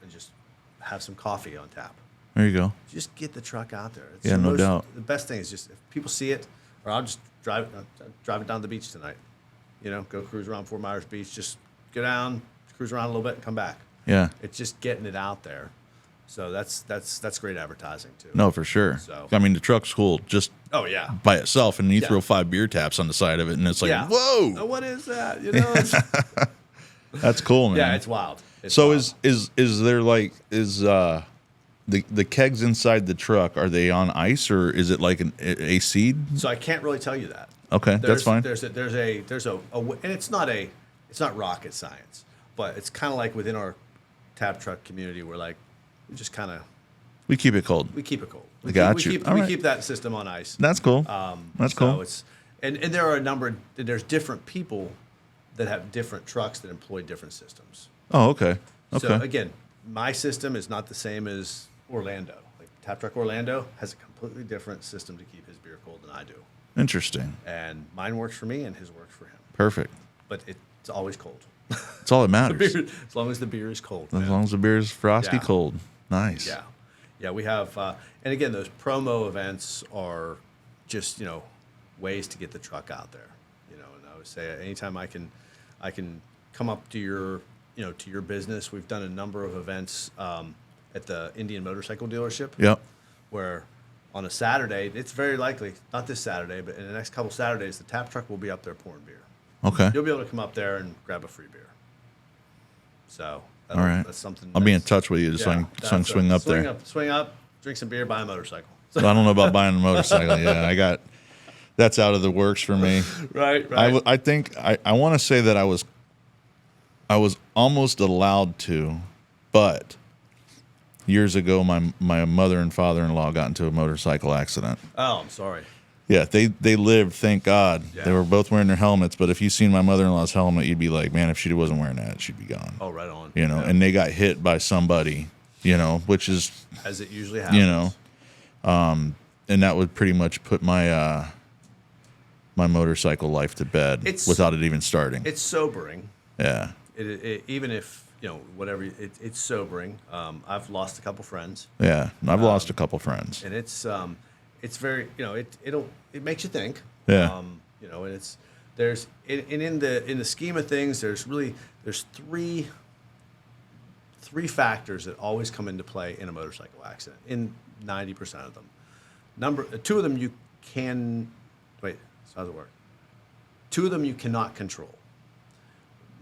and just have some coffee on tap. There you go. Just get the truck out there. It's Yeah, no doubt. The best thing is just if people see it, or I'll just drive it down to the beach tonight. You know, go cruise around Fort Myers Beach. Just go down, cruise around a little bit, and come back. Yeah. It's just getting it out there. So that's great advertising too. No, for sure. So. I mean, the truck's cool just Oh yeah. by itself, and you Yeah. throw 5 beer taps on the side of it, and it's like, Yeah. whoa, Oh, what is that? You know. that's cool, man. Yeah, it's wild. It's So wild. is there like the kegs inside the truck, are they on ice or is it like a seed? So I can't really tell you that. Okay, that's fine. There's a and it's not rocket science, but it's kind of like within our tap truck community, we're like, We keep it cold. we keep it cold. I got you. All We right. keep that system on ice. That's cool. That's So cool. it's and there are there's different people that have different trucks that employ different systems. Oh, okay. Okay. So again, my system is not the same as Orlando. Like Tap Truck Orlando has a completely different system to keep his beer cold than I do. Interesting. And mine works for me and his works for him. Perfect. But it's always cold. That's all that matters. As long as the beer is cold. As man. long as the beer is frosty Yeah. cold. Nice. Yeah. Yeah, we have, and again, those promo events are just, you know, ways to get the truck out there. You know, and I would say anytime I can come up to your, you know, to your business. We've done a number of events at the Indian Motorcycle Dealership. Yep. Where on a Saturday, it's very likely, not this Saturday, but in the next couple Saturdays, the tap truck will be up there pouring beer. Okay. You'll be able to come up there and grab a free beer. So All right. that's something. I'll be in touch with you just so I can swing up there. Swing up, drink some beer, buy a motorcycle. I don't know about buying a motorcycle. Yeah, that's out of the works for me. Right. I think I want to say that I was almost allowed to, but years ago my mother and father-in-law got into a motorcycle accident. Oh, I'm sorry. Yeah, they lived, thank God. Yeah. They were both wearing their helmets, but if you seen my mother-in-law's helmet, you'd be like, man, if she wasn't wearing that, she'd be gone. Oh, right on. Yeah. And they got hit by somebody, which is, as it usually happens. And that would pretty much put my my motorcycle life to bed without it even starting. It's sobering. Yeah. Even if, whatever, it's sobering. I've lost a couple friends. Yeah, I've lost a couple friends. And it's very, it makes you think. Yeah. And in the scheme of things, there's three factors that always come into play in a motorcycle accident, in 90% of them. Two of them how does it work? Two of them you cannot control.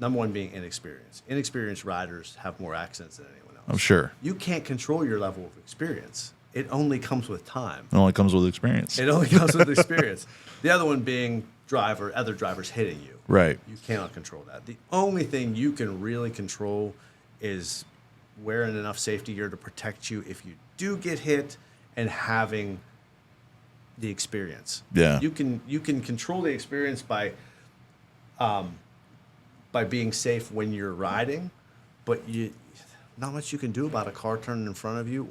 Number one being inexperience. Inexperienced riders have more accidents than anyone else. I'm sure. You can't control your level of experience. It only comes with time. It only comes with experience. It only comes with experience. The other one being other drivers hitting you. Right. You cannot control that. The only thing you can really control is wearing enough safety gear to protect you if you do get hit and having the experience. Yeah. You can control the experience by being safe when you're riding, but not much you can do about a car turning in front of you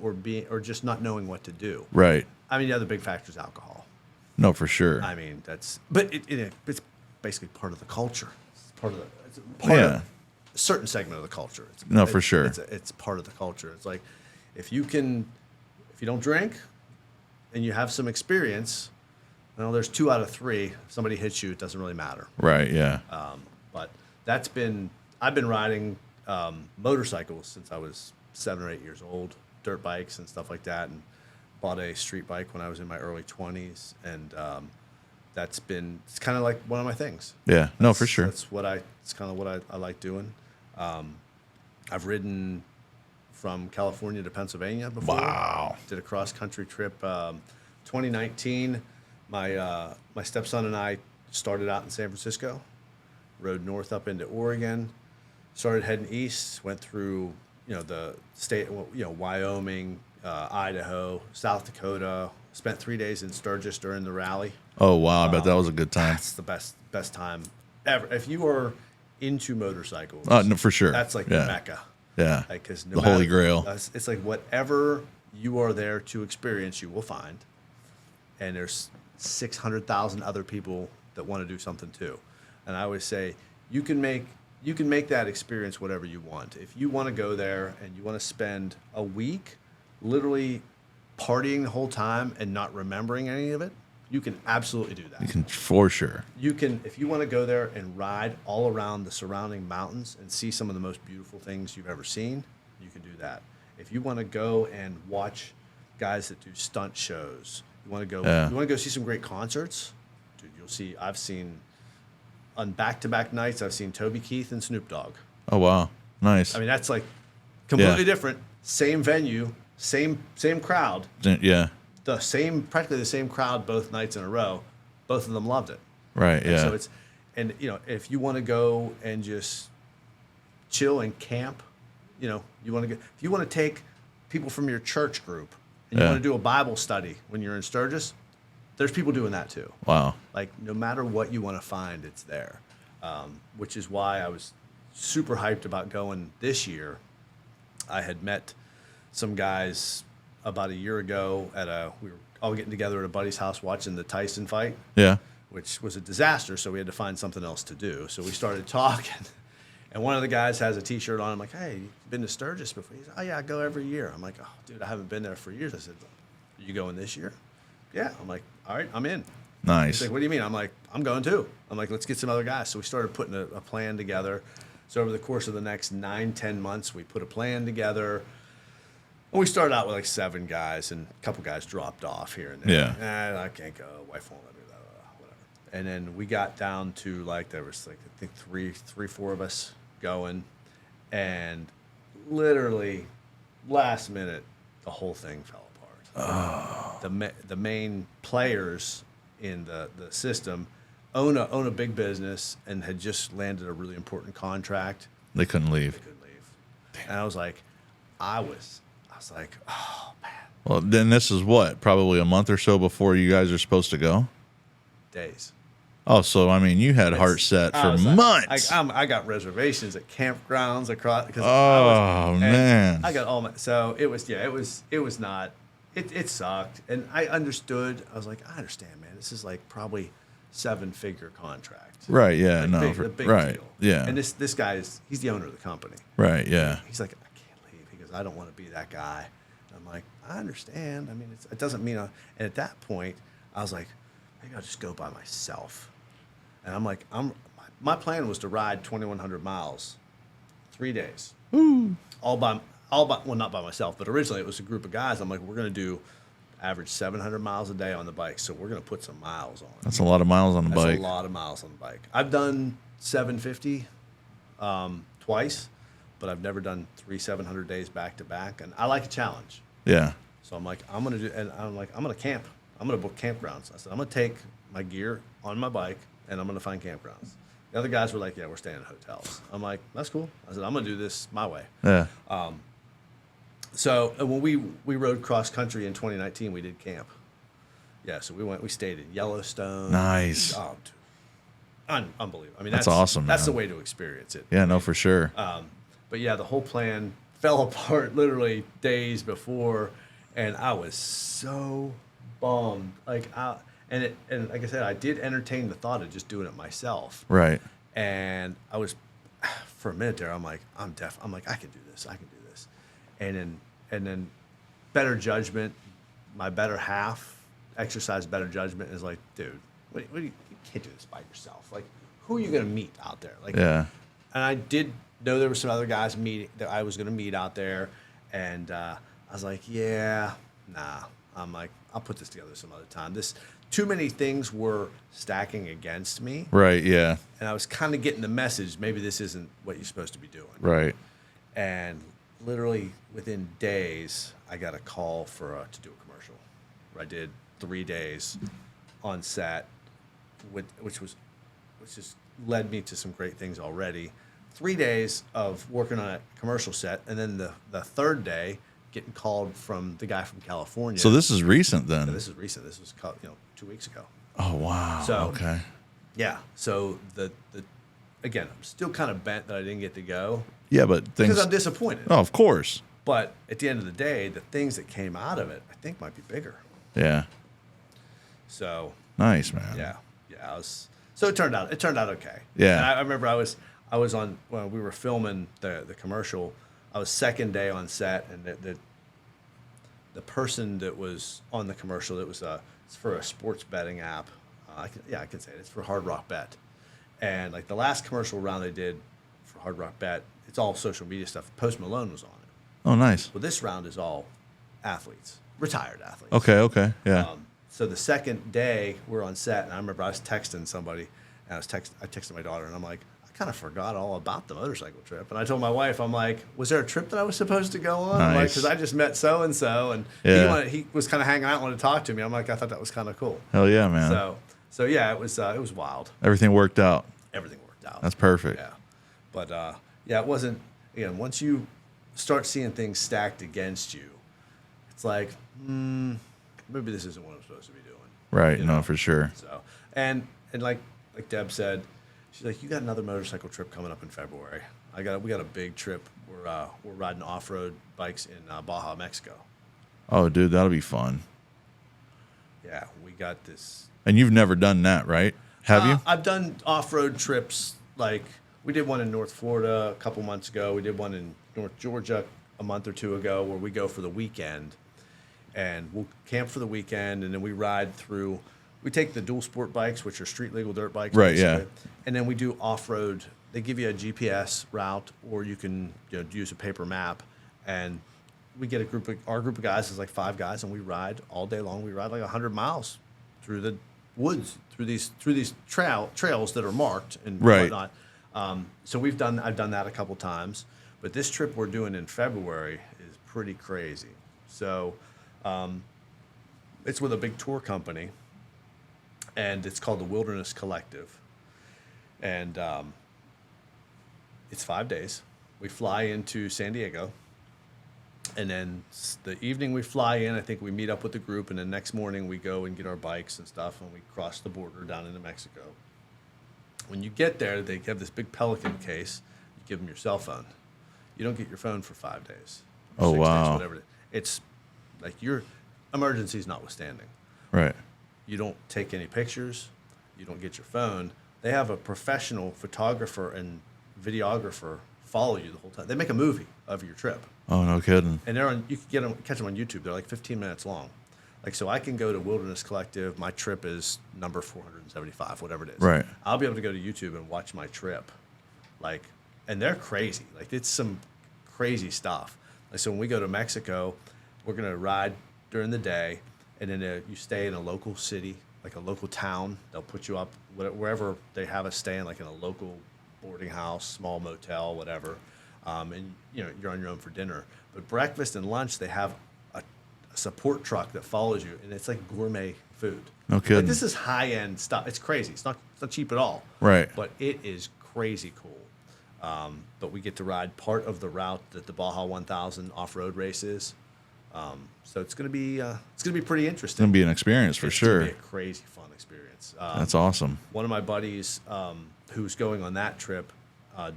or just not knowing what to do. Right. I mean, the other big factor is alcohol. No, for sure. I mean, it's basically part of the culture. It's part of a certain segment of the culture. For sure. It's part of the culture. It's like if you don't drink and you have some experience, there's 2 out of 3. If somebody hits you, it doesn't really matter. Right. Yeah. But I've been riding motorcycles since I was 7 or 8 years old, dirt bikes and stuff like that, and bought a street bike when I was in my early 20s, and it's kind of like one of my things. Yeah, no, for sure. It's kind of what I like doing. I've ridden from California to Pennsylvania before. Wow. Did a cross country trip. 2019, my stepson and I started out in San Francisco, rode north up into Oregon, started heading east, went through the state, Wyoming, Idaho, South Dakota. Spent 3 days in Sturgis during the rally. Oh wow, I bet that was a good time. That's the best time ever. If you are into motorcycles, no, for sure. That's like the Mecca. Yeah, because the Holy Grail. It's like whatever you are there to experience, you will find. And there's 600,000 other people that want to do something too. And I always say you can make that experience whatever you want. If you want to go there and you want to spend a week literally partying the whole time and not remembering any of it, you can absolutely do that. You can, for sure. You can, if you want to go there and ride all around the surrounding mountains and see some of the most beautiful things you've ever seen, you can do that. If you want to go and watch guys that do stunt shows, you want to go see some great concerts, dude, I've seen on back-to-back nights, I've seen Toby Keith and Snoop Dogg. Oh wow, nice. I mean, that's like completely different. Same venue, same crowd. Yeah. Practically the same crowd both nights in a row. Both of them loved it. Right. And yeah. So if you want to go and just chill and camp, if you want to take people from your church group and you want to do a Bible study when you're in Sturgis, there's people doing that too. Wow. Like no matter what you want to find, it's there. Which is why I was super hyped about going this year. I had met some guys about a year ago we were all getting together at a buddy's house watching the Tyson fight. Yeah. Which was a disaster, so we had to find something else to do. So we started talking, and one of the guys has a T-shirt on. I'm like, "Hey, you been to Sturgis before?" He's like, "Oh yeah, I go every year." I'm like, "Oh, dude, I haven't been there for years." I said, "Are you going this year?" Yeah. I'm like, "All right, I'm in." Nice. He's like, "What do you mean?" I'm like, "I'm going too." I'm like, "Let's get some other guys." So we started putting a plan together. So over the course of the next 9-10 months, we put a plan together. we started out with like 7 guys, and a couple guys dropped off here and there. Yeah. I can't go. Wife won't let me. Blah, blah, blah, whatever. And then we got down to like there was like I think 4 of us going, and literally last minute the whole thing fell apart. The main players in the system own a big business and had just landed a really important contract. They couldn't leave. And I was like, oh man. Well, then this is what, probably a month or so before you guys are supposed to go? Days. Oh, so I mean, you had heart set for months. I got reservations at campgrounds across. Man. I got all my. So it was not. It sucked, and I understood. I was like, I understand, man. This is like probably 7-figure contract. Right. Yeah. Like a big right. deal. Yeah. And this guy he's the owner of the company. Right. Yeah. He's like, I can't leave. He goes, I don't want to be that guy. And I'm like, I understand. I mean, it doesn't mean. And at that point, I was like, maybe I'll just go by myself. And I'm like, my plan was to ride 2,100 miles, 3 days, all by well, not by myself, but originally it was a group of guys. I'm like, we're going to do average 700 miles a day on the bike, so we're going to put some miles on it. That's a lot of miles on the bike. That's a lot of miles on the bike. I've done 750 twice, but I've never done 700 days back to back, and I like a challenge. Yeah. So I'm like, I'm going to camp. I'm going to book campgrounds. I said, I'm going to take my gear on my bike, and I'm going to find campgrounds. The other guys were like, yeah, we're staying in hotels. I'm like, that's cool. I said, I'm going to do this my way. Yeah. So when we rode cross country in 2019, we did camp. Yeah, so we stayed in Yellowstone. Nice. Oh, dude. Unbelievable. I mean, that's awesome. That's man. the way to experience it. Yeah, no, for sure. But yeah, the whole plan fell apart literally days before, and I was so bummed. And like I said, I did entertain the thought of just doing it myself. Right. And I was, for a minute there, I'm like, I can do this. And then better judgment, my better half, exercise better judgment is like, dude, you can't do this by yourself. Like, who are you going to meet out there? Like, yeah. And I did know there were some other guys that I was going to meet out there. And I was like, yeah, nah. I'm like, I'll put this together some other time. Too many things were stacking against me. Right, yeah. And I was kind of getting the message, maybe this isn't what you're supposed to be doing. Right. And literally within days, I got a call to do a commercial. Where I did 3 days on set, which just led me to some great things already. 3 days of working on a commercial set, and then the third day getting called from the guy from California. So this is recent then? Yeah, this is recent. This was 2 weeks ago. Oh wow. So, okay. Yeah. So again, I'm still kind of bent that I didn't get to go. Yeah, but because I'm disappointed. Oh, of course. But at the end of the day, the things that came out of it, I think, might be bigger. Yeah. So nice, man. Yeah. So it turned out okay. Yeah. And I remember I was on when we were filming the commercial. I was second day on set, and the person that was on the commercial, it's for a sports betting app. I can say it. It's for Hard Rock Bet, and like the last commercial round they did for Hard Rock Bet, it's all social media stuff. Post Malone was on it. Oh, nice. Well, this round is all athletes, retired athletes. Okay, yeah. So the second day we're on set, and I remember I was texting somebody, and I texted my daughter, and I'm like, I kind of forgot all about the motorcycle trip. And I told my wife, I'm like, was there a trip that I was supposed to go on? Nice. Like, because I just met so-and-so, and he was kind of hanging out, wanted to talk to me. I'm like, I thought that was kind of cool. Hell yeah, man. So yeah, it was wild. Everything worked out. Everything worked out. That's perfect. Yeah. But yeah, it wasn't, again, once you start seeing things stacked against you, it's like, maybe this isn't what I'm supposed to be doing. Right. No, for sure. So, and like Deb said, she's like, you got another motorcycle trip coming up in February. We got a big trip. We're riding off-road bikes in Baja, Mexico. Oh, dude, that'll be fun. Yeah, we got this. And you've never done that, right? Have you? I've done off-road trips. Like, we did one in North Florida a couple months ago. We did one in North Georgia a month or two ago, where we go for the weekend. And we'll camp for the weekend, and then we ride through. We take the dual sport bikes, which are street legal dirt bikes. Right, basically, yeah. And then we do off-road. They give you a GPS route, or you can use a paper map. And we get our group of guys is like 5 guys, and we ride all day long. We ride like 100 miles through the woods, through these trails that are marked and Right. whatnot. So I've done that a couple times, but this trip we're doing in February is pretty crazy. So it's with a big tour company, and it's called the Wilderness Collective, and it's 5 days. We fly into San Diego, and then the evening we fly in, I think we meet up with the group, and then next morning we go and get our bikes and stuff, and we cross the border down into Mexico. When you get there, they have this big Pelican case. You give them your cell phone. You don't get your phone for 5 days. Oh, 6 wow. days, whatever it is. It's like your emergencies notwithstanding. Right. You don't take any pictures. You don't get your phone. They have a professional photographer and videographer follow you the whole time. They make a movie of your trip. Oh, no kidding. And you can catch them on YouTube. They're like 15 minutes long. Like, so I can go to Wilderness Collective. My trip is number 475, whatever it is. Right. I'll be able to go to YouTube and watch my trip. Like, and they're crazy. Like, it's some crazy stuff. Like, so when we go to Mexico, we're going to ride during the day, and then you stay in a local city, like a local town. They'll put you up wherever they have us staying, like in a local boarding house, small motel, whatever. And you're on your own for dinner. But breakfast and lunch, they have a support truck that follows you, and it's like gourmet food. No kidding. Like, this is high end stuff. It's crazy. It's not cheap at all. Right. But it is crazy cool. But we get to ride part of the route that the Baja 1000 off-road race is. So it's gonna be pretty interesting. It's going to be an experience for sure. It's gonna be a crazy fun experience. That's awesome. One of my buddies who's going on that trip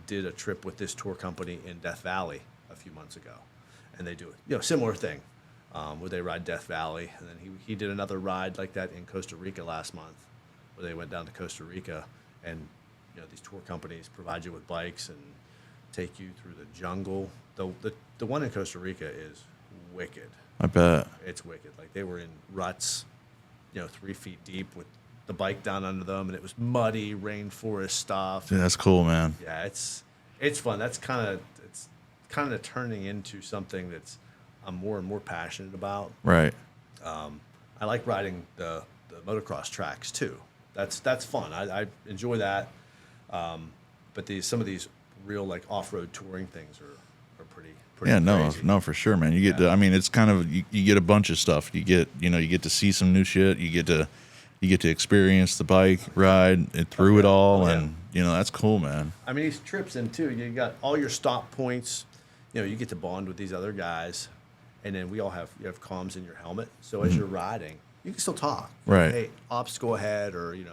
did a trip with this tour company in Death Valley a few months ago, and they do a similar thing where they ride Death Valley, and then he did another ride like that in Costa Rica last month, where they went down to Costa Rica, and these tour companies provide you with bikes and take you through the jungle. The one in Costa Rica is wicked. I bet. It's wicked. Like, they were in ruts, 3 feet deep with the bike down under them, and it was muddy rainforest stuff. Dude, that's cool, man. Yeah, it's fun. It's kind of turning into something that's I'm more and more passionate about. Right. I like riding the motocross tracks too. That's fun. I enjoy that. But some of these real like off-road touring things are pretty Yeah, crazy. no, for sure, man. You get to, I mean, it's kind of, you get a bunch of stuff. You get to see some new shit. You get to experience the bike ride and through it all. Yeah. And, that's cool, man. I mean, these trips in too, you got all your stop points. You get to bond with these other guys, and then you have comms in your helmet. So as you're riding, you can still talk. Right. Hey, obstacle ahead, or you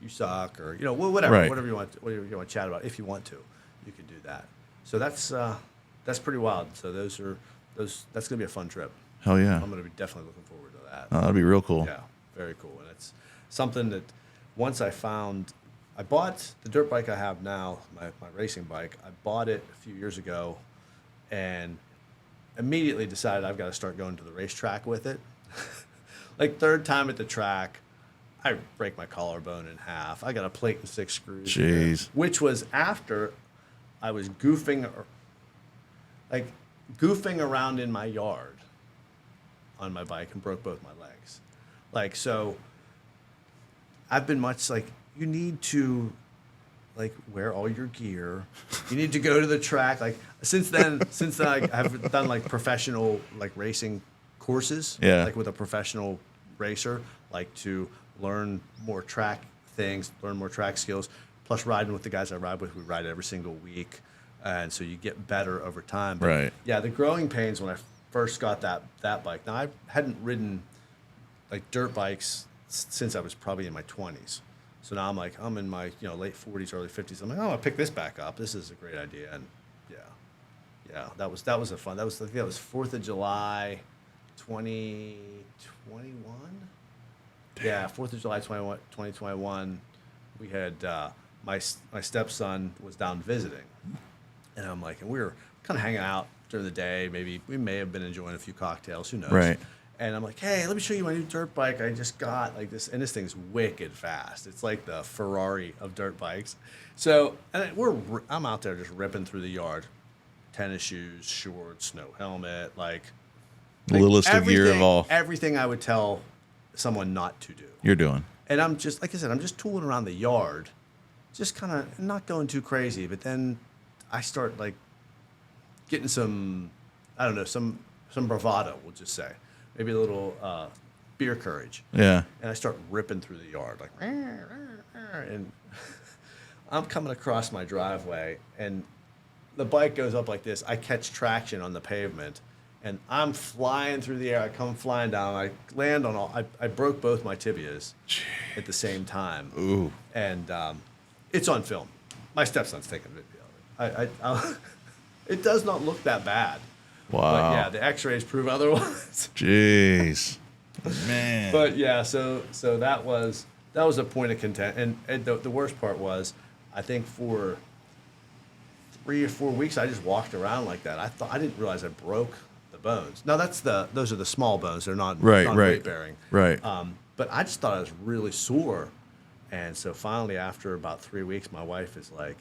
suck, or whatever, Right. whatever you want to chat about. If you want to, you can do that. So that's pretty wild. So that's gonna be a fun trip. Hell yeah. I'm gonna be definitely looking forward to that. That'd be real cool. Yeah, very cool. And it's something that once I bought the dirt bike I have now, my racing bike. I bought it a few years ago and immediately decided I've got to start going to the racetrack with it. Like, third time at the track, I break my collarbone in half. I got a plate and 6 screws. Jeez. There, which was after I was goofing around in my yard on my bike and broke both my legs. Like, so I've been much like, you need to like wear all your gear. You need to go to the track. Like, since then I've done like professional like racing courses. Yeah. Like with a professional racer, like to learn more track things, learn more track skills. Plus riding with the guys I ride with, we ride every single week. And so you get better over time. But Right. yeah, the growing pains when I first got that bike. Now, I hadn't ridden like dirt bikes since I was probably in my 20s. So now I'm in my late 40s, early 50s. I'm like, I'm gonna pick this back up. This is a great idea. And yeah, that was a fun. I think that was 4th of July, 2021. Yeah, 4th of July, 2021. We had my stepson was down visiting, and I'm like, and we were kind of hanging out during the day. Maybe we may have been enjoying a few cocktails. Who knows? Right. And I'm like, hey, let me show you my new dirt bike I just got. Like this, and this thing's wicked fast. It's like the Ferrari of dirt bikes. So, and I'm out there just ripping through the yard, tennis shoes, shorts, no helmet, like Littlest of gear of all. Everything I would tell someone not to do. You're doing. And I'm just, like I said, I'm just tooling around the yard, just kind of not going too crazy. But then I start like getting some, I don't know, some bravado, we'll just say. Maybe a little beer courage. Yeah. And I start ripping through the yard, like, and I'm coming across my driveway, and the bike goes up like this. I catch traction on the pavement, and I'm flying through the air. I come flying down. I land on all. I broke both my tibias at the same time. Ooh. And it's on film. My stepson's taking a video of it. It does not look that bad. Wow. But yeah, the X-rays prove otherwise. Jeez. Man. But yeah, so that was a point of contention. And the worst part was, I think for 3 or 4 weeks, I just walked around like that. I didn't realize I broke the bones. Now those are the small bones. They're not weight bearing. Right. But I just thought I was really sore. And so finally, after about 3 weeks, my wife is like,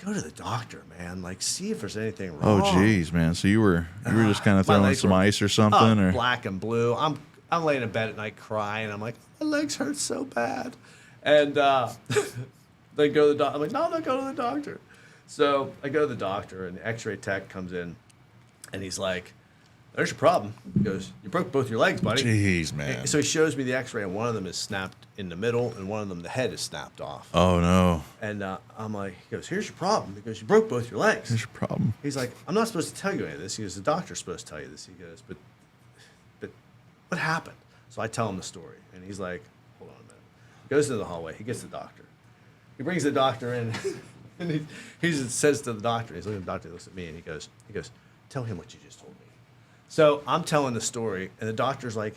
"Go to the doctor, man. Like, see if there's anything wrong." Oh, geez, man. So you were just kind of throwing some ice or something, or black and blue. I'm laying in bed at night crying. I'm like, my legs hurt so bad, and they go to the doctor. I'm like, no, I'm not going to the doctor. So I go to the doctor, and the X-ray tech comes in, and he's like, "There's your problem." He goes, "You broke both your legs, buddy." Jeez, man. And so he shows me the X-ray, and one of them is snapped in the middle, and one of them, the head is snapped off. Oh, no. And I'm like, he goes, "Here's your problem." He goes, "You broke both your legs." Here's your problem. He's like, "I'm not supposed to tell you any of this." He goes, "The doctor's supposed to tell you this." He goes, but what happened? So I tell him the story, and he's like, "Hold on a minute." He goes into the hallway. He gets the doctor. He brings the doctor in, and he says to the doctor, he's looking at the doctor, he looks at me, and he goes, "Tell him what you just told me." So I'm telling the story, and the doctor's like,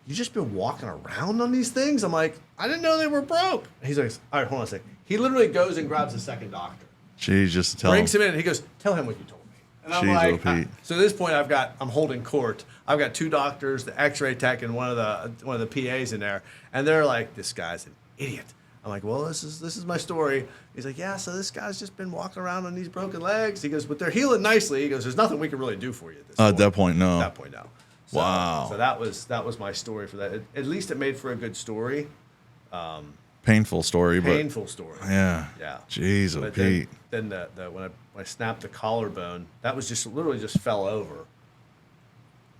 "You just been walking around on these things?" I'm like, "I didn't know they were broke." And he's like, "All right, hold on a second." He literally goes and grabs a second doctor. Jeez, just to tell Brings him in, and he goes, "Tell him what you told me." And I'm Jeez, like, so at this point, I'm holding court. I've got 2 doctors, the X-ray tech, and one of the PAs in there, and they're like, "This guy's an idiot." I'm like, "Well, this is my story." He's like, "Yeah, so this guy's just been walking around on these broken legs." He goes, "But they're healing nicely." He goes, "There's nothing we can really do for you at this point." At that point, no. At that point, no. So, Wow. So that was my story for that. At least it made for a good story. Painful story, Painful story. Yeah. Yeah. Jeez, oh, But Pete. then when I snapped the collarbone, that was just literally just fell over.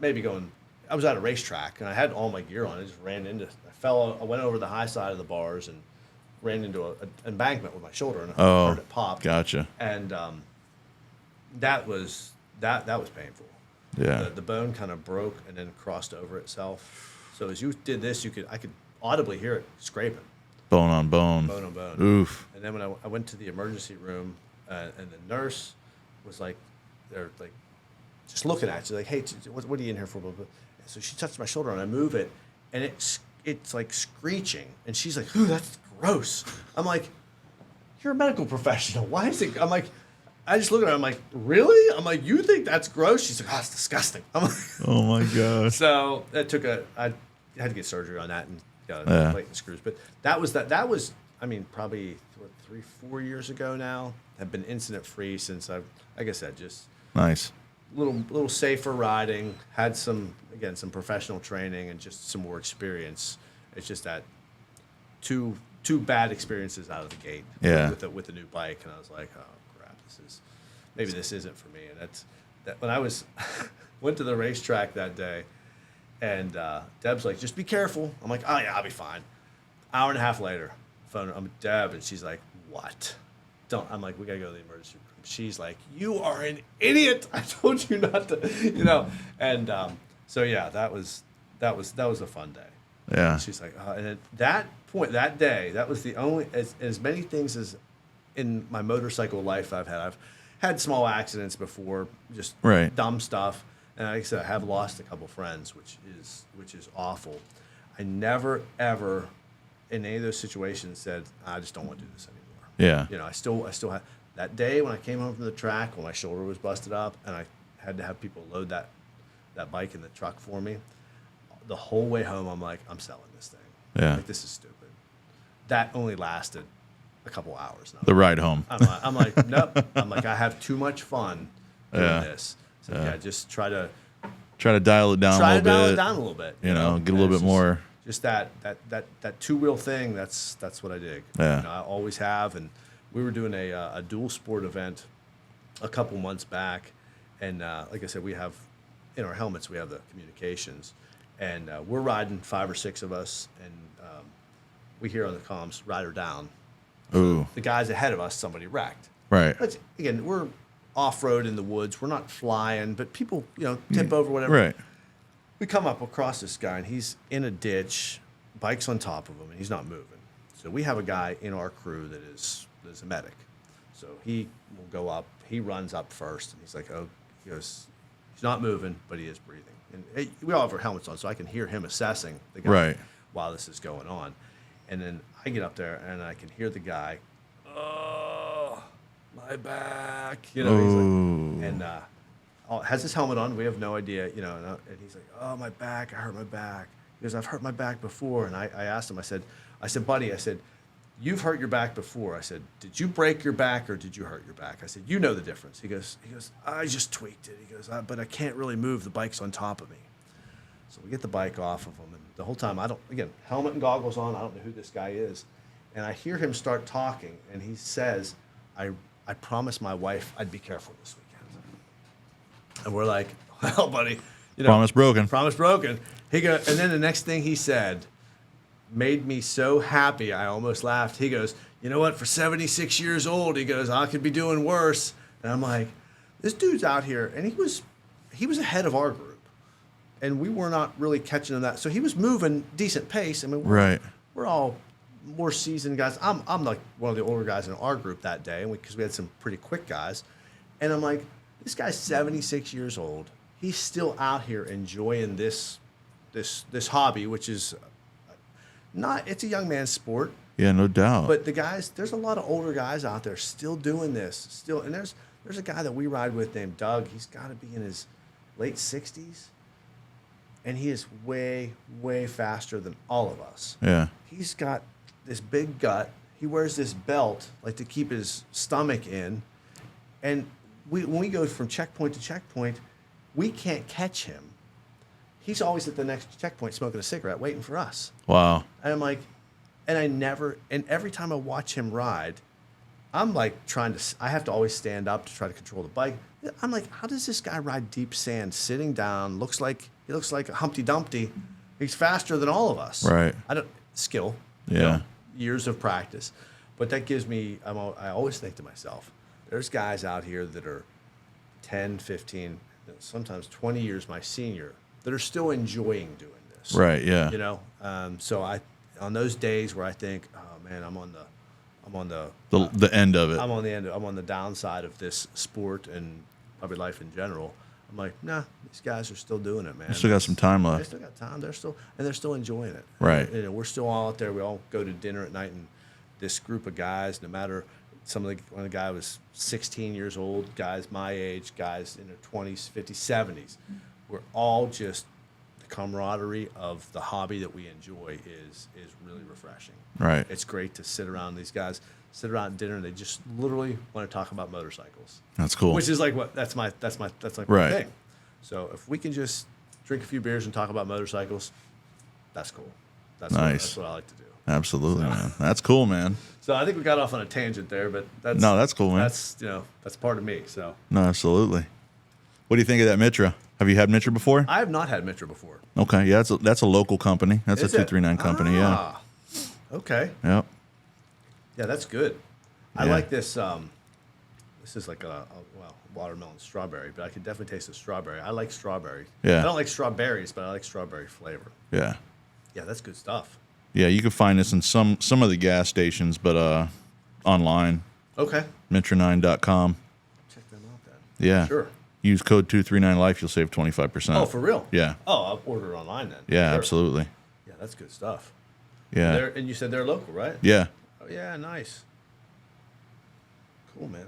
I was at a racetrack, and I had all my gear on. I just I went over the high side of the bars and ran into an embankment with my shoulder, and I heard it pop. Gotcha. And that was painful. Yeah. The bone kind of broke and then crossed over itself. So as you did this, I could audibly hear it scraping. Bone on bone. Bone on bone. Oof. And then when I went to the emergency room, and the nurse was like, they're like, just looking at you, like, "Hey, what are you in here for?" Blah, blah. So she touched my shoulder, and I move it, and it's like screeching, and she's like, "Ooh, that's gross." I'm like, "You're a medical professional. Why is it?" I'm like, I just look at her. I'm like, "Really?" I'm like, "You think that's gross?" She's like, "Oh, it's disgusting." I'm like, Oh, my gosh. so that I had to get surgery on that and got Yeah. plate and screws. But that was, I mean, probably 3-4 years ago now. Have been incident free since like I said, just Nice. little safer riding. Had some professional training and just some more experience. It's just that two bad experiences out of the gate. Yeah. With the new bike, and I was like, "Oh crap, maybe this isn't for me." And that when I went to the racetrack that day, and Deb's like, "Just be careful." I'm like, "Oh yeah, I'll be fine." Hour and a half later, phone. I'm with Deb, and she's like, "What?" I'm like, "We gotta go to the emergency room." She's like, "You are an idiot. I told you not to," And so yeah, that was a fun day. Yeah. She's like, and at that day, that was the only, as many things as in my motorcycle life I've had small accidents before, just Right. dumb stuff. And like I said, I have lost a couple friends, which is awful. I never, ever in any of those situations said, "I just don't want to do this anymore." Yeah. I still have that day when I came home from the track, when my shoulder was busted up and I had to have people load that bike in the truck for me. The whole way home, I'm like, "I'm selling this thing. Yeah. Like, this is stupid." That only lasted a couple hours. Now. The ride home. I'm like, nope. I'm like, I have too much fun doing this. So yeah, just try to dial it down a little bit. Dial it down a little bit. You know, get a little bit more. Just that two-wheel thing. That's what I dig. Yeah. You know, I always have. And we were doing a dual sport event a couple months back, and like I said, we have in our helmets we have the communications, and we're riding 5 or 6 of us, and we hear on the comms rider down. Ooh. The guys ahead of us, somebody wrecked. Right. But again, we're off-road in the woods. We're not flying, but people, tip over, whatever. Right. We come up across this guy, and he's in a ditch, bike's on top of him, and he's not moving. So we have a guy in our crew that is a medic. So he will go up. He runs up first, and he's like, he goes, he's not moving, but he is breathing. And we all have our helmets on, so I can hear him assessing the guy while this is going on. And then I get up there, and I can hear the guy, oh, my back. He's like, and has his helmet on. We have no idea, and he's like, oh, my back, I hurt my back. He goes, I've hurt my back before. And I asked him, I said, buddy, you've hurt your back before. I said, did you break your back or did you hurt your back? I said, you know the difference. He goes, I just tweaked it. He goes, but I can't really move. The bike's on top of me. So we get the bike off of him. And the whole time, helmet and goggles on. I don't know who this guy is. And I hear him start talking. And he says, I promised my wife I'd be careful this weekend. And we're like, well, buddy, promise broken. Promise broken. He goes, and then the next thing he said made me so happy I almost laughed. He goes, you know what? For 76 years old, he goes, I could be doing worse. And I'm like, this dude's out here, and he was ahead of our group, and we were not really catching him that. So he was moving decent pace. I mean, we're all more seasoned guys. I'm like one of the older guys in our group that day, and because we had some pretty quick guys, and I'm like, this guy's 76 years old. He's still out here enjoying this hobby, which is it's a young man's sport. Yeah, no doubt. But there's a lot of older guys out there still doing this. And there's a guy that we ride with named Doug. He's got to be in his late 60s. And he is way, way faster than all of us. Yeah. He's got this big gut. He wears this belt like to keep his stomach in. And when we go from checkpoint to checkpoint, we can't catch him. He's always at the next checkpoint smoking a cigarette, waiting for us. Wow. And I'm like, and every time I watch him ride, I'm like I have to always stand up to try to control the bike. I'm like, how does this guy ride deep sand sitting down? He looks like a Humpty Dumpty. He's faster than all of us. Right. Skill. Yeah. Years of practice. But that gives me, I always think to myself, there's guys out here that are 10, 15, sometimes 20 years my senior that are still enjoying doing this. Right, yeah. So on those days where I think, oh man, I'm on the end of it. I'm on the downside of this sport and probably life in general. I'm like, nah, these guys are still doing it, man. They still got some time left. They still got time. They're still enjoying it. Right. We're still all out there. We all go to dinner at night, and this group of guys, no matter one of the guy was 16 years old, guys my age, guys in their 20s, 50s, 70s. We're all just the camaraderie of the hobby that we enjoy is really refreshing. Right. It's great to sit around these guys, sit around at dinner, and they just literally want to talk about motorcycles. That's cool. Which is like that's my right. thing. So if we can just drink a few beers and talk about motorcycles, that's cool. That's nice. What I like to do. Absolutely, man. That's cool, man. So I think we got off on a tangent there, but that's cool, man. That's part of me. So no, absolutely. What do you think of that Mitra? Have you had Mitra before? I have not had Mitra before. Okay, yeah, that's a local company. That's Is a 239 company. Yeah. Okay. Yep. Yeah, that's good. I like this. This is like a watermelon strawberry, but I can definitely taste the strawberry. I like strawberry. Yeah. I don't like strawberries, but I like strawberry flavor. Yeah. Yeah, that's good stuff. Yeah, you can find this in some of the gas stations, but online. Okay. Mitra9.com. Check them out then. Yeah. Sure. Use code 239LIFE, you'll save 25%. Oh, for real? Yeah. Oh, I'll order online then. Yeah, Sure. absolutely. Yeah, that's good stuff. Yeah. And you said they're local, right? Yeah. Oh, yeah, nice. Cool, man.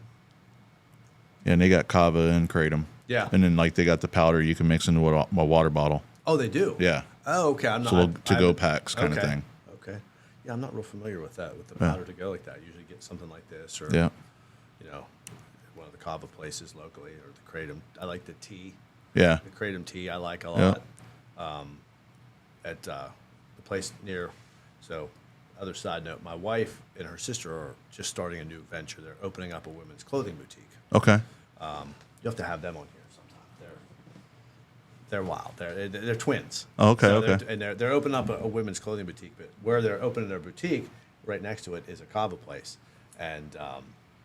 Yeah, and they got kava and kratom. Yeah. And then like they got the powder you can mix into a water bottle. Oh, they do? Yeah. Oh, okay. I'm not. So to-go packs kind of thing. Okay. Yeah, I'm not real familiar with that, with the powder to go like that. I usually get something like this or, Yeah. one of the kava places locally, or the Kratom. I like the tea. Yeah. The Kratom tea I like a Yeah. lot. At the place near, so other side note, my wife and her sister are just starting a new venture. They're opening up a women's clothing boutique. Okay. You have to have them on here sometime. They're wild. They're twins. Oh, okay, So okay. And they're opening up a women's clothing boutique, but where they're opening their boutique, right next to it is a kava place, and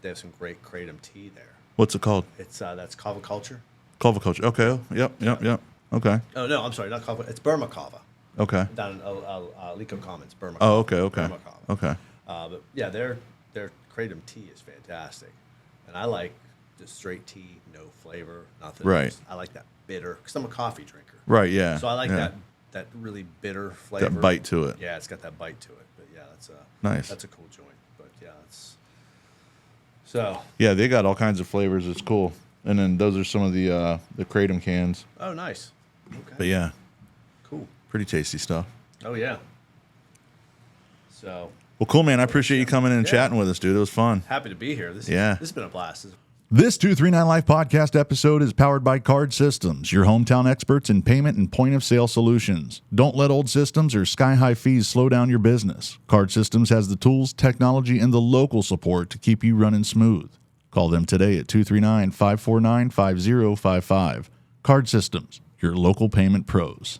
they have some great Kratom tea there. What's it called? It's that's kava culture. Kava culture. Okay. Yep. Okay. Oh no, I'm sorry, not kava. It's Burma kava. Okay. Down in Lico Commons, Burma. Oh, Kava. okay. Burma kava. Okay. But yeah, their Kratom tea is fantastic, and I like the straight tea, no flavor, nothing. Right. I like that bitter because I'm a coffee drinker. Right. Yeah. So I like yeah. that really bitter flavor. That bite to it. Yeah, it's got that bite to it. But yeah, Nice. That's a cool joint. But yeah, it's so. Yeah, they got all kinds of flavors. It's cool. And then those are some of the Kratom cans. Oh, nice. Okay. But yeah, Cool. pretty tasty stuff. Oh yeah. So Well, cool, man. I appreciate you coming in and Yeah. chatting with us, dude. It was fun. happy to be here. This has been a blast. This 239 Life podcast episode is powered by Card Systems, your hometown experts in payment and point of sale solutions. Don't let old systems or sky-high fees slow down your business. Card Systems has the tools, technology, and the local support to keep you running smooth. Call them today at 239-549-5055. Card Systems, your local payment pros.